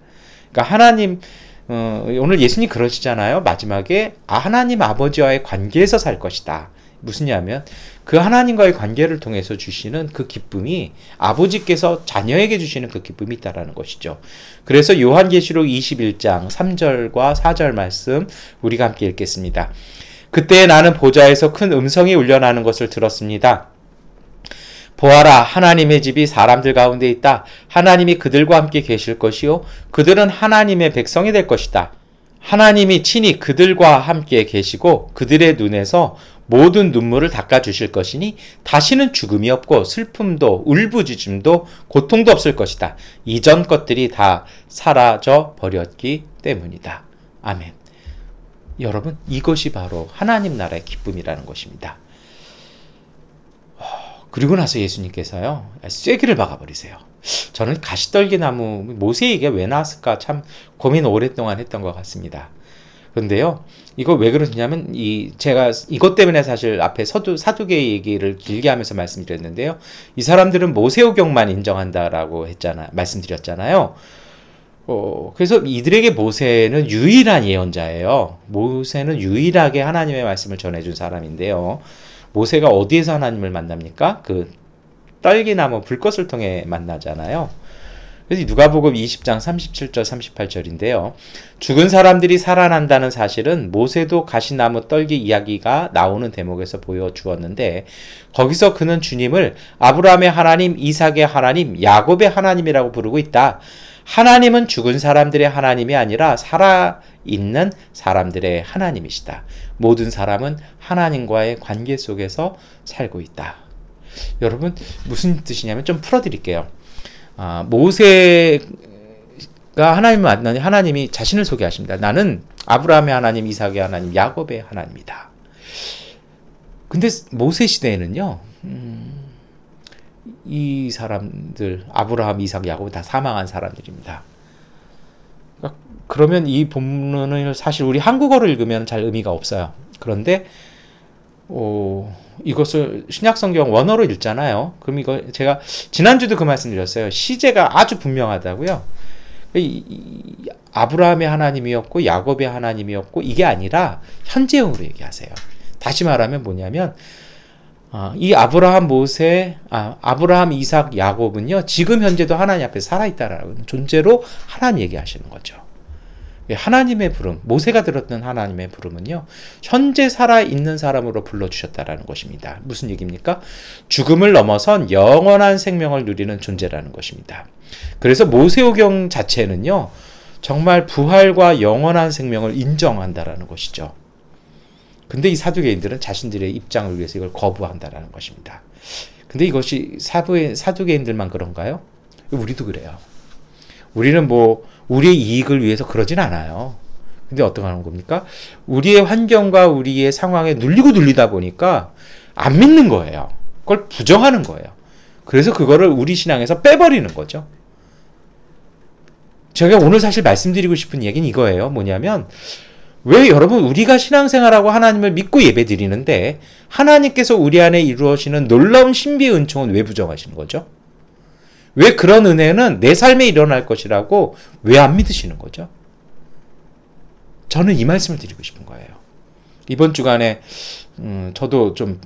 그러니까 하나님, 오늘 예수님 그러시잖아요. 마지막에 하나님 아버지와의 관계에서 살 것이다. 무슨냐면 그 하나님과의 관계를 통해서 주시는 그 기쁨이, 아버지께서 자녀에게 주시는 그 기쁨이 있다라는 것이죠. 그래서 요한계시록 21장 3절과 4절 말씀 우리가 함께 읽겠습니다. 그때 나는 보좌에서 큰 음성이 울려나는 것을 들었습니다. 보아라, 하나님의 집이 사람들 가운데 있다. 하나님이 그들과 함께 계실 것이요, 그들은 하나님의 백성이 될 것이다. 하나님이 친히 그들과 함께 계시고 그들의 눈에서 모든 눈물을 닦아주실 것이니 다시는 죽음이 없고 슬픔도 울부짖음도 고통도 없을 것이다. 이전 것들이 다 사라져 버렸기 때문이다. 아멘. 여러분, 이것이 바로 하나님 나라의 기쁨이라는 것입니다. 그리고 나서 예수님께서요, 쐐기를 박아버리세요. 저는 가시떨기나무, 모세에게 왜 나왔을까 참 고민 오랫동안 했던 것 같습니다. 그런데요, 이거 왜 그러냐면, 제가 이것 때문에 사실 앞에 사두개의 얘기를 길게 하면서 말씀드렸는데요, 이 사람들은 모세오경만 인정한다라고 말씀드렸잖아요. 그래서 이들에게 모세는 유일한 예언자예요. 모세는 유일하게 하나님의 말씀을 전해준 사람인데요, 모세가 어디에서 하나님을 만납니까? 그 떨기나무 불꽃을 통해 만나잖아요. 그래서 누가복음 20장 37절 38절인데요. 죽은 사람들이 살아난다는 사실은 모세도 가시나무 떨기 이야기가 나오는 대목에서 보여주었는데, 거기서 그는 주님을 아브라함의 하나님, 이삭의 하나님, 야곱의 하나님이라고 부르고 있다. 하나님은 죽은 사람들의 하나님이 아니라 살아있는 사람들의 하나님이시다. 모든 사람은 하나님과의 관계 속에서 살고 있다. 여러분, 무슨 뜻이냐면 좀 풀어드릴게요. 모세가 하나님을 만나니 하나님이 자신을 소개하십니다. 나는 아브라함의 하나님, 이삭의 하나님, 야곱의 하나님이다. 근데 모세 시대에는요, 이 사람들, 아브라함, 이삭, 야곱 다 사망한 사람들입니다. 그러면 이 본문을 사실 우리 한국어로 읽으면 잘 의미가 없어요. 그런데 이것을 신약성경 원어로 읽잖아요. 그럼 이거 제가 지난주도 그 말씀 드렸어요. 시제가 아주 분명하다고요. 아브라함의 하나님이었고 야곱의 하나님이었고, 이게 아니라 현재형으로 얘기하세요. 다시 말하면 뭐냐면, 이 아브라함, 이삭, 야곱은요, 지금 현재도 하나님 앞에 살아있다라는 존재로 하나님 얘기하시는 거죠. 하나님의 부름, 모세가 들었던 하나님의 부름은요, 현재 살아있는 사람으로 불러주셨다라는 것입니다. 무슨 얘기입니까? 죽음을 넘어선 영원한 생명을 누리는 존재라는 것입니다. 그래서 모세오경 자체는요, 정말 부활과 영원한 생명을 인정한다라는 것이죠. 근데 이 사두개인들은 자신들의 입장을 위해서 이걸 거부한다라는 것입니다. 근데 이것이 사두개인들만 그런가요? 우리도 그래요. 우리는 뭐 우리의 이익을 위해서 그러진 않아요. 근데 어떻게 하는 겁니까? 우리의 환경과 우리의 상황에 눌리다 보니까 안 믿는 거예요. 그걸 부정하는 거예요. 그래서 그거를 우리 신앙에서 빼버리는 거죠. 제가 오늘 사실 말씀드리고 싶은 얘기는 이거예요. 뭐냐면 왜 여러분 우리가 신앙생활하고 하나님을 믿고 예배드리는데 하나님께서 우리 안에 이루어지는 놀라운 신비의 은총은 왜 부정하시는 거죠? 왜 그런 은혜는 내 삶에 일어날 것이라고 왜 안 믿으시는 거죠? 저는 이 말씀을 드리고 싶은 거예요. 이번 주간에 저도 좀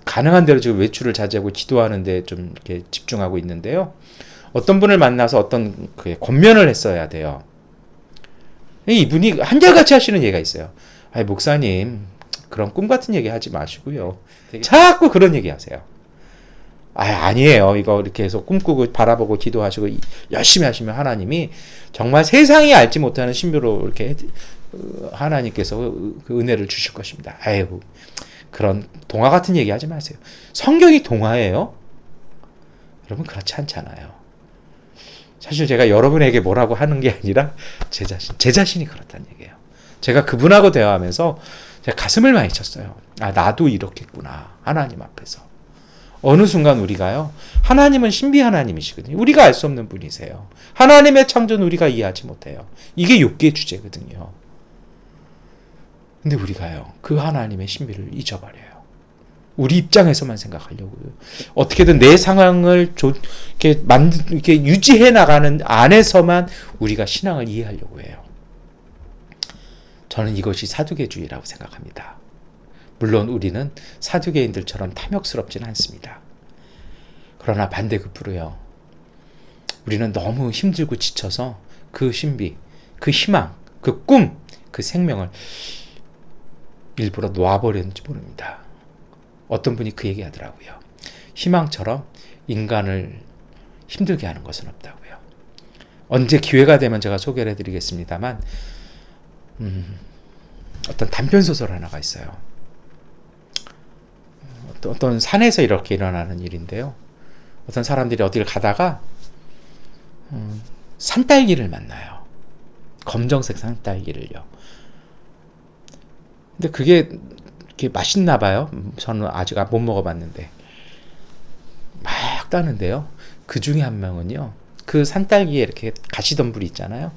가능한 대로 지금 외출을 자제하고 기도하는데 좀 이렇게 집중하고 있는데요. 어떤 분을 만나서 어떤 권면을 했어야 돼요. 이분이 한결같이 하시는 얘기가 있어요. 아이, 목사님, 그런 꿈 같은 얘기 하지 마시고요. 자꾸 그런 얘기 하세요. 아니에요. 이거 이렇게 해서 꿈꾸고 바라보고 기도하시고 열심히 하시면 하나님이 정말 세상이 알지 못하는 신비로 이렇게 하나님께서 그 은혜를 주실 것입니다. 아이고, 그런 동화 같은 얘기 하지 마세요. 성경이 동화예요? 여러분, 그렇지 않잖아요. 사실 제가 여러분에게 뭐라고 하는 게 아니라 제 자신이 그렇다는 얘기예요. 제가 그분하고 대화하면서 제가 가슴을 많이 쳤어요. 나도 이렇겠구나. 하나님 앞에서. 어느 순간 우리가요. 하나님은 신비 하나님이시거든요. 우리가 알 수 없는 분이세요. 하나님의 창조는 우리가 이해하지 못해요. 이게 욥기의 주제거든요. 근데 우리가요. 그 하나님의 신비를 잊어버려요. 우리 입장에서만 생각하려고요. 어떻게든 내 상황을 이렇게 유지해 나가는 안에서만 우리가 신앙을 이해하려고 해요. 저는 이것이 사두개주의라고 생각합니다. 물론 우리는 사두개인들처럼 탐욕스럽지는 않습니다. 그러나 반대급부로요. 우리는 너무 힘들고 지쳐서 그 신비, 그 희망, 그 꿈, 그 생명을 일부러 놓아버렸는지 모릅니다. 어떤 분이 그 얘기 하더라고요. 희망처럼 인간을 힘들게 하는 것은 없다고요. 언제 기회가 되면 제가 소개를 해드리겠습니다만 어떤 단편소설 하나가 있어요. 어떤 산에서 이렇게 일어나는 일인데요. 어떤 사람들이 어디를 가다가 산딸기를 만나요. 검정색 산딸기를요. 근데 그게 이렇게 맛있나 봐요. 저는 아직 못 먹어봤는데 막 따는데요. 그 중에 한 명은요. 그 산딸기에 이렇게 가시덤불이 있잖아요.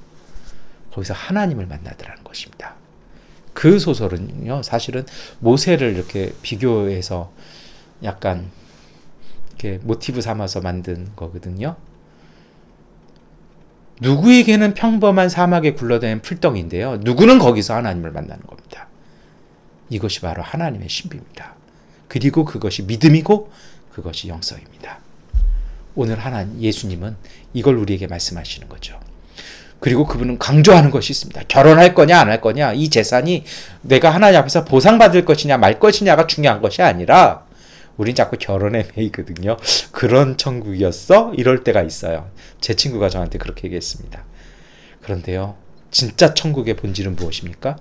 거기서 하나님을 만나더라는 것입니다. 그 소설은요. 사실은 모세를 이렇게 비교해서 약간 이렇게 모티브 삼아서 만든 거거든요. 누구에게는 평범한 사막에 굴러다니는 풀덩이인데요. 누구는 거기서 하나님을 만나는 겁니다. 이것이 바로 하나님의 신비입니다. 그리고 그것이 믿음이고 그것이 영성입니다. 오늘 예수님은 이걸 우리에게 말씀하시는 거죠. 그리고 그분은 강조하는 것이 있습니다. 결혼할 거냐 안 할 거냐, 이 재산이 내가 하나님 앞에서 보상받을 것이냐 말 것이냐가 중요한 것이 아니라 우린 자꾸 결혼에 매이거든요. 그런 천국이었어? 이럴 때가 있어요. 제 친구가 저한테 그렇게 얘기했습니다. 그런데요. 진짜 천국의 본질은 무엇입니까?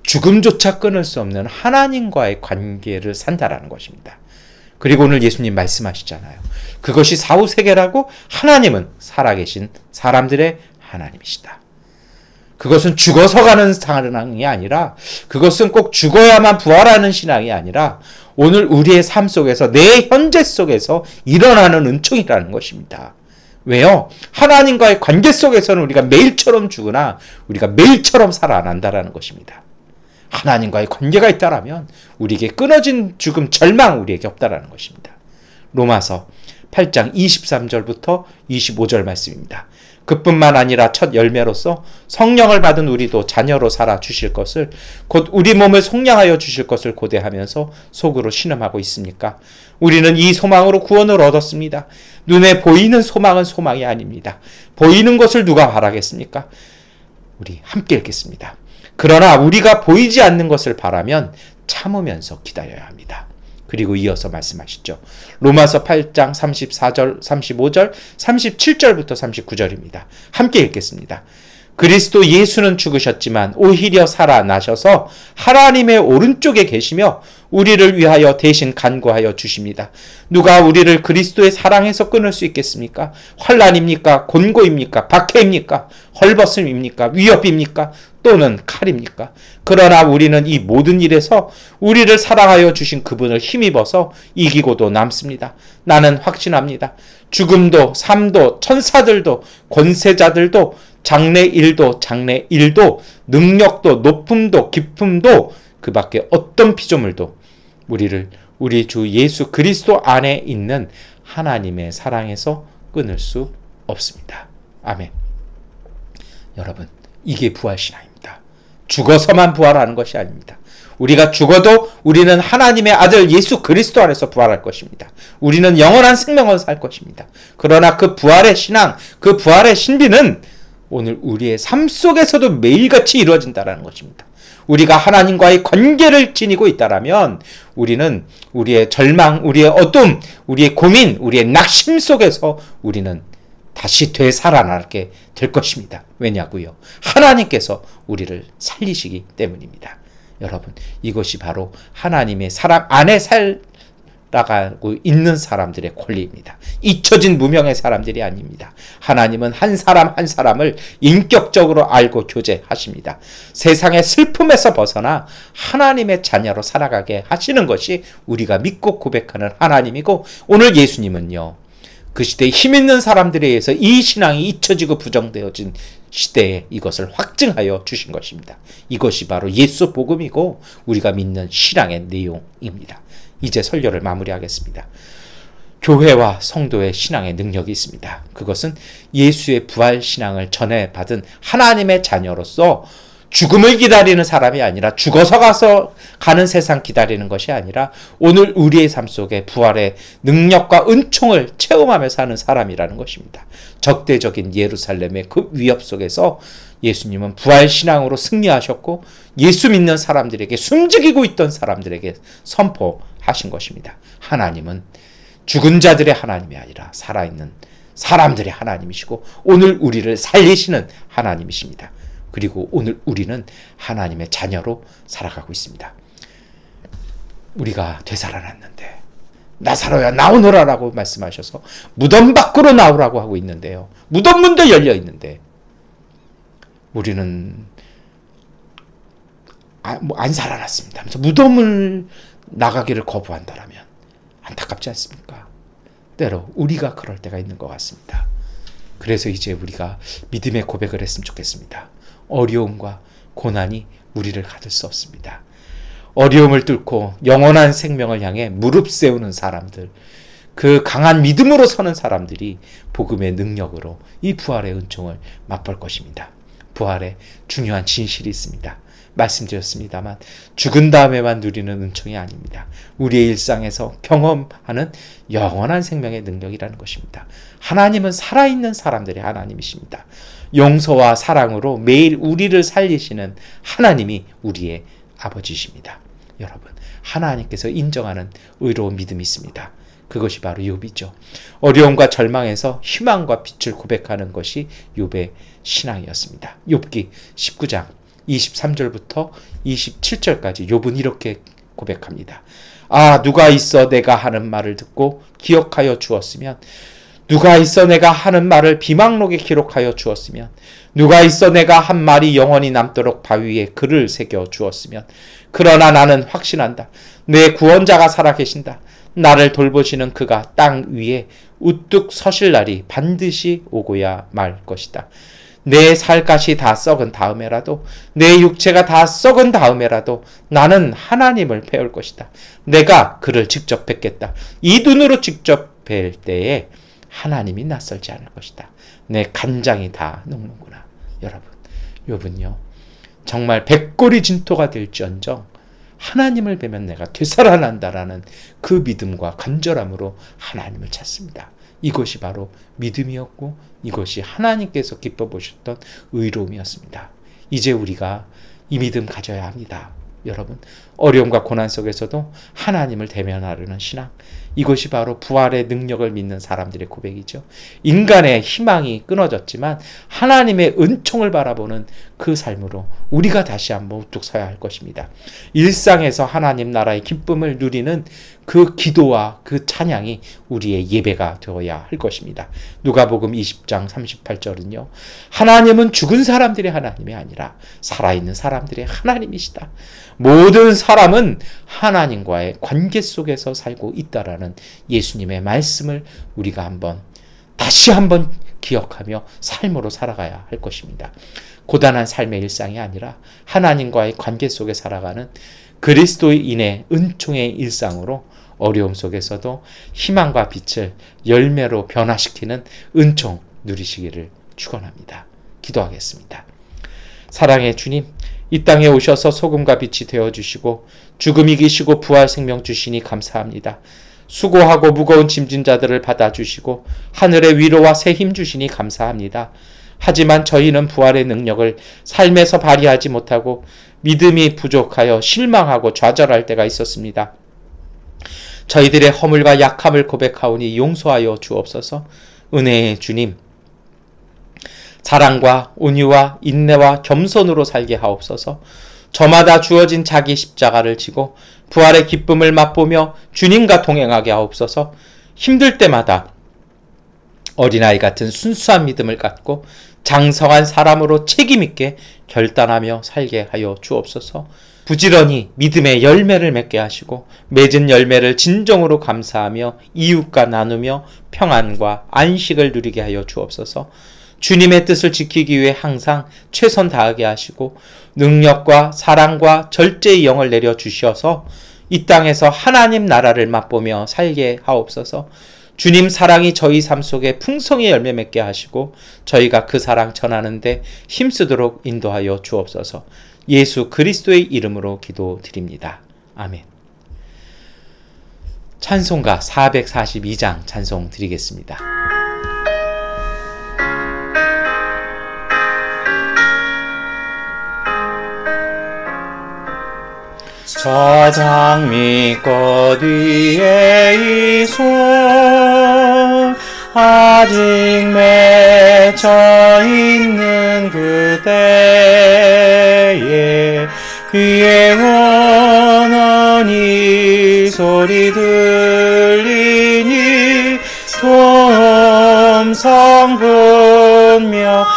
죽음조차 끊을 수 없는 하나님과의 관계를 산다라는 것입니다. 그리고 오늘 예수님 말씀하시잖아요. 그것이 사후세계라고 하나님은 살아계신 사람들의 하나님이시다. 그것은 죽어서 가는 신앙이 아니라 그것은 꼭 죽어야만 부활하는 신앙이 아니라 오늘 우리의 삶 속에서 내 현재 속에서 일어나는 은총이라는 것입니다. 왜요? 하나님과의 관계 속에서는 우리가 매일처럼 죽으나 우리가 매일처럼 살아난다라는 것입니다. 하나님과의 관계가 있다라면 우리에게 끊어진 죽음, 절망 우리에게 없다라는 것입니다. 로마서 8장 23절부터 25절 말씀입니다. 그뿐만 아니라 첫 열매로서 성령을 받은 우리도 자녀로 살아 주실 것을 곧 우리 몸을 속량하여 주실 것을 고대하면서 속으로 신음하고 있습니까? 우리는 이 소망으로 구원을 얻었습니다. 눈에 보이는 소망은 소망이 아닙니다. 보이는 것을 누가 바라겠습니까? 우리 함께 읽겠습니다. 그러나 우리가 보이지 않는 것을 바라면 참으면서 기다려야 합니다. 그리고 이어서 말씀하시죠. 로마서 8장 34절, 35절, 37절부터 39절입니다. 함께 읽겠습니다. 그리스도 예수는 죽으셨지만 오히려 살아나셔서 하나님의 오른쪽에 계시며 우리를 위하여 대신 간구하여 주십니다. 누가 우리를 그리스도의 사랑에서 끊을 수 있겠습니까? 환난입니까? 곤고입니까? 박해입니까? 헐벗음입니까? 위협입니까? 또는 칼입니까? 그러나 우리는 이 모든 일에서 우리를 사랑하여 주신 그분을 힘입어서 이기고도 남습니다. 나는 확신합니다. 죽음도 삶도 천사들도 권세자들도 장래일도 능력도 높음도 깊음도 그 밖에 어떤 피조물도 우리 주 예수 그리스도 안에 있는 하나님의 사랑에서 끊을 수 없습니다. 아멘. 여러분, 이게 부활신앙입니다. 죽어서만 부활하는 것이 아닙니다. 우리가 죽어도 우리는 하나님의 아들 예수 그리스도 안에서 부활할 것입니다. 우리는 영원한 생명을 살 것입니다. 그러나 그 부활의 신앙, 그 부활의 신비는 오늘 우리의 삶 속에서도 매일같이 이루어진다는 것입니다. 우리가 하나님과의 관계를 지니고 있다면 우리는 우리의 절망, 우리의 어둠, 우리의 고민, 우리의 낙심 속에서 우리는 다시 되살아나게 될 것입니다. 왜냐고요? 하나님께서 우리를 살리시기 때문입니다. 여러분, 이것이 바로 하나님의 사랑 안에 살아가고 있는 사람들의 권리입니다. 잊혀진 무명의 사람들이 아닙니다. 하나님은 한 사람 한 사람을 인격적으로 알고 교제하십니다. 세상의 슬픔에서 벗어나 하나님의 자녀로 살아가게 하시는 것이 우리가 믿고 고백하는 하나님이고, 오늘 예수님은요, 그 시대에 힘 있는 사람들에 의해서 이 신앙이 잊혀지고 부정되어진 시대에 이것을 확증하여 주신 것입니다. 이것이 바로 예수 복음이고 우리가 믿는 신앙의 내용입니다. 이제 설교를 마무리하겠습니다. 교회와 성도의 신앙의 능력이 있습니다. 그것은 예수의 부활 신앙을 전해 받은 하나님의 자녀로서 죽음을 기다리는 사람이 아니라 죽어서 가는 세상 기다리는 것이 아니라 오늘 우리의 삶 속에 부활의 능력과 은총을 체험하며 사는 사람이라는 것입니다. 적대적인 예루살렘의 그 위협 속에서 예수님은 부활신앙으로 승리하셨고 예수 믿는 사람들에게, 숨죽이고 있던 사람들에게 선포하신 것입니다. 하나님은 죽은 자들의 하나님이 아니라 살아있는 사람들의 하나님이시고 오늘 우리를 살리시는 하나님이십니다. 그리고 오늘 우리는 하나님의 자녀로 살아가고 있습니다. 우리가 되살아났는데 나사로야 나오너라 라고 말씀하셔서 무덤 밖으로 나오라고 하고 있는데요. 무덤 문도 열려 있는데 우리는 안 살아났습니다. 그래서 무덤을 나가기를 거부한다라면 안타깝지 않습니까? 때로 우리가 그럴 때가 있는 것 같습니다. 그래서 이제 우리가 믿음의 고백을 했으면 좋겠습니다. 어려움과 고난이 우리를 가둘 수 없습니다. 어려움을 뚫고 영원한 생명을 향해 무릎 세우는 사람들, 그 강한 믿음으로 서는 사람들이 복음의 능력으로 이 부활의 은총을 맛볼 것입니다. 부활에 중요한 진실이 있습니다. 말씀드렸습니다만 죽은 다음에만 누리는 은총이 아닙니다. 우리의 일상에서 경험하는 영원한 생명의 능력이라는 것입니다. 하나님은 살아있는 사람들의 하나님이십니다. 용서와 사랑으로 매일 우리를 살리시는 하나님이 우리의 아버지십니다. 여러분, 하나님께서 인정하는 의로운 믿음이 있습니다. 그것이 바로 욥이죠. 어려움과 절망에서 희망과 빛을 고백하는 것이 욥의 신앙이었습니다. 욥기 19장 23절부터 27절까지 욥은 이렇게 고백합니다. 아, 누가 있어 내가 하는 말을 듣고 기억하여 주었으면, 누가 있어 내가 하는 말을 비망록에 기록하여 주었으면, 누가 있어 내가 한 말이 영원히 남도록 바위 위에 글을 새겨 주었으면. 그러나 나는 확신한다. 내 구원자가 살아계신다. 나를 돌보시는 그가 땅 위에 우뚝 서실 날이 반드시 오고야 말 것이다. 내 살갗이 다 썩은 다음에라도, 내 육체가 다 썩은 다음에라도 나는 하나님을 배울 것이다. 내가 그를 직접 뵙겠다. 이 눈으로 직접 뵐 때에 하나님이 낯설지 않을 것이다. 내 간장이 다 녹는구나. 여러분, 욥은요 정말 백골이 진토가 될지언정 하나님을 뵈면 내가 되살아난다라는 그 믿음과 간절함으로 하나님을 찾습니다. 이것이 바로 믿음이었고 이것이 하나님께서 기뻐 보셨던 의로움이었습니다. 이제 우리가 이 믿음 가져야 합니다. 여러분, 어려움과 고난 속에서도 하나님을 대면하려는 신앙, 이것이 바로 부활의 능력을 믿는 사람들의 고백이죠. 인간의 희망이 끊어졌지만 하나님의 은총을 바라보는 그 삶으로 우리가 다시 한번 우뚝 서야 할 것입니다. 일상에서 하나님 나라의 기쁨을 누리는 그 기도와 그 찬양이 우리의 예배가 되어야 할 것입니다. 누가복음 20장 38절은요. 하나님은 죽은 사람들의 하나님이 아니라 살아있는 사람들의 하나님이시다. 모든 사람은 하나님과의 관계 속에서 살고 있다라는 예수님의 말씀을 우리가 다시 한번 기억하며 삶으로 살아가야 할 것입니다. 고단한 삶의 일상이 아니라 하나님과의 관계 속에 살아가는 그리스도인의 은총의 일상으로 어려움 속에서도 희망과 빛을 열매로 변화시키는 은총 누리시기를 축원합니다. 기도하겠습니다. 사랑의 주님, 이 땅에 오셔서 소금과 빛이 되어주시고 죽음 이기시고 부활 생명 주시니 감사합니다. 수고하고 무거운 짐진 자들을 받아주시고 하늘의 위로와 새 힘 주시니 감사합니다. 하지만 저희는 부활의 능력을 삶에서 발휘하지 못하고 믿음이 부족하여 실망하고 좌절할 때가 있었습니다. 저희들의 허물과 약함을 고백하오니 용서하여 주옵소서. 은혜의 주님, 사랑과 온유와 인내와 겸손으로 살게 하옵소서. 저마다 주어진 자기 십자가를 지고 부활의 기쁨을 맛보며 주님과 동행하게 하옵소서. 힘들 때마다 어린아이 같은 순수한 믿음을 갖고 장성한 사람으로 책임있게 결단하며 살게 하여 주옵소서. 부지런히 믿음의 열매를 맺게 하시고 맺은 열매를 진정으로 감사하며 이웃과 나누며 평안과 안식을 누리게 하여 주옵소서. 주님의 뜻을 지키기 위해 항상 최선 다하게 하시고 능력과 사랑과 절제의 영을 내려주셔서 이 땅에서 하나님 나라를 맛보며 살게 하옵소서. 주님 사랑이 저희 삶 속에 풍성히 열매 맺게 하시고 저희가 그 사랑 전하는데 힘쓰도록 인도하여 주옵소서. 예수 그리스도의 이름으로 기도드립니다. 아멘. 찬송가 442장 찬송 드리겠습니다. 저 장미꽃 위에 이 손 아직 맺혀 있는 그대의 귀에 원원히 소리 들리니 동성 분명하다.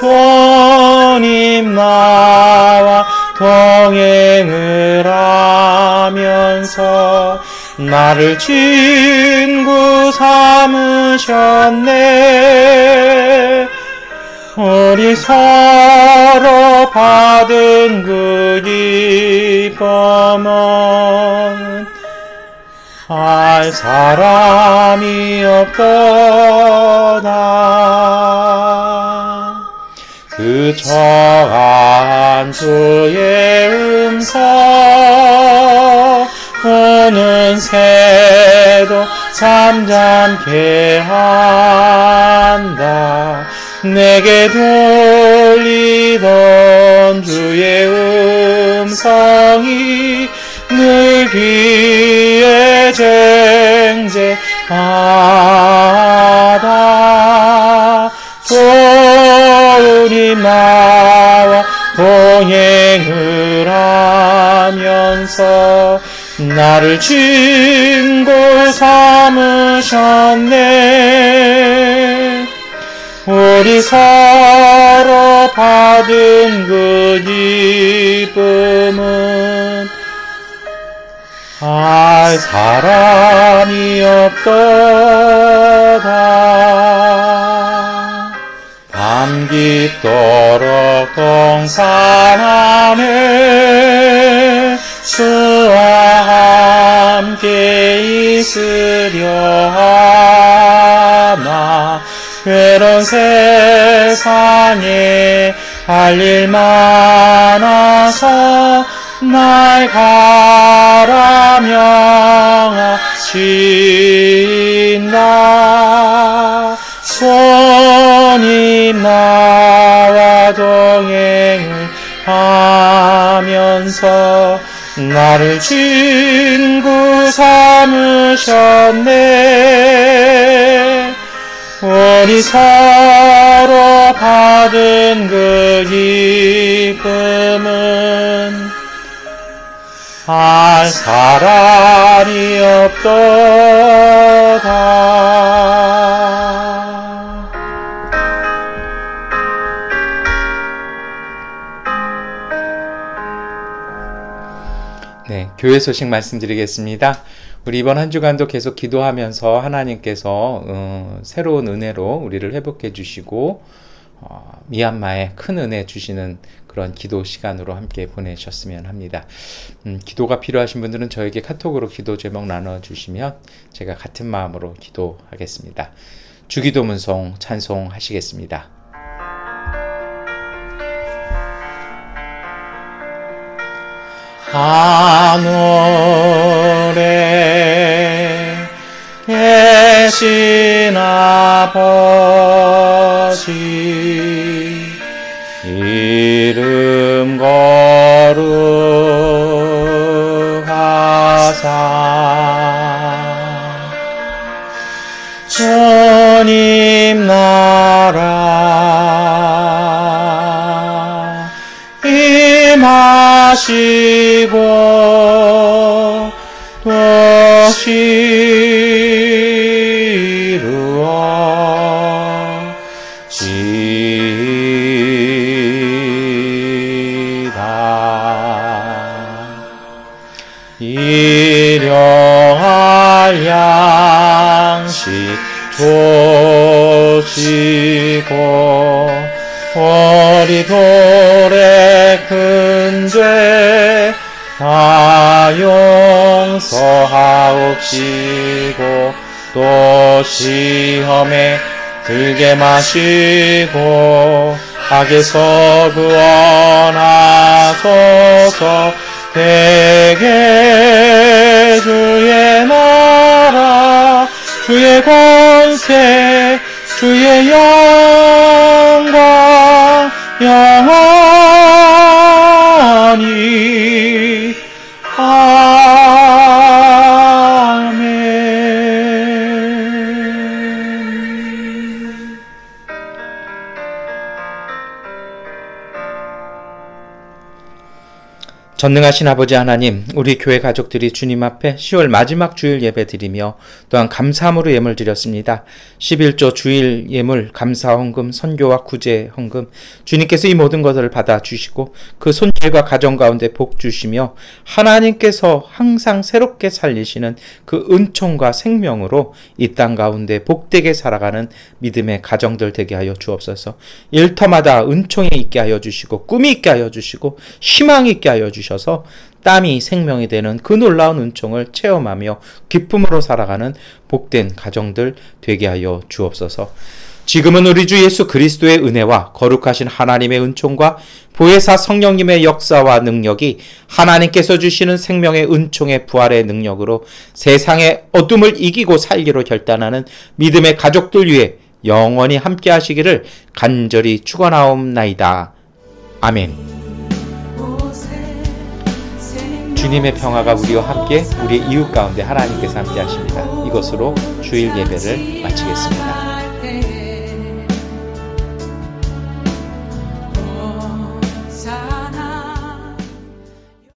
주님 나와 동행을 하면서 나를 친구 삼으셨네. 우리 서로 받은 그 기쁨은 알 사람이 없도다. 그 정한 주의 음성 오는 새도 잠잠케 한다. 내게 들리던 주의 음성이 늘 귀에 쟁쟁하다. 주님 나와 동행을 하면서 나를 친구 삼으셨네. 우리 서로 받은 그 기쁨은 알 사람이 없도다. 밤 깊도록 동산하네 주와 함께 있으려 하나. 괴로운 세상에 할 일 많아서 날 가라 명하신다. 주님 나와 동행을 우리를 친구 삼으셨네. 우리 서로 받은 그 기쁨은 알 사람이 없도다. 네, 교회 소식 말씀드리겠습니다. 우리 이번 한 주간도 계속 기도하면서 하나님께서 새로운 은혜로 우리를 회복해 주시고 미얀마에 큰 은혜 주시는 그런 기도 시간으로 함께 보내셨으면 합니다. 기도가 필요하신 분들은 저에게 카톡으로 기도 제목 나눠주시면 제가 같은 마음으로 기도하겠습니다. 주기도문송 찬송하시겠습니다. 하늘에 계신 아버지 이름 거룩하사 주님 나라 임하시고 도시 이루어지이다. 일용할 양식 주시고 우리 돌의 큰 죄 다 용서하옵시고 또 시험에 들게 마시고 악에서 구원하소서. 대개 주의 나라 주의 권세 주의 영광 영원히 아멘. 전능하신 아버지 하나님, 우리 교회 가족들이 주님 앞에 10월 마지막 주일 예배 드리며 또한 감사함으로 예물 드렸습니다. 11조 주일 예물, 감사 헌금, 선교와 구제 헌금, 주님께서 이 모든 것들을 받아주시고 그 손길과 가정 가운데 복 주시며 하나님께서 항상 새롭게 살리시는 그 은총과 생명으로 이 땅 가운데 복되게 살아가는 믿음의 가정들 되게 하여 주옵소서. 일터마다 은총이 있게 하여 주시고 꿈이 있게 하여 주시고 희망이 있게 하여 주시고 셔서 땀이 생명이 되는 그 놀라운 은총을 체험하며 기쁨으로 살아가는 복된 가정들 되게 하여 주옵소서. 지금은 우리 주 예수 그리스도의 은혜와 거룩하신 하나님의 은총과 보혜사 성령님의 역사와 능력이 하나님께서 주시는 생명의 은총의 부활의 능력으로 세상의 어둠을 이기고 살기로 결단하는 믿음의 가족들 위해 영원히 함께 하시기를 간절히 축원하옵나이다. 아멘. 주님의 평화가 우리와 함께 우리의 이웃 가운데 하나님께서 함께 하십니다. 이것으로 주일 예배를 마치겠습니다.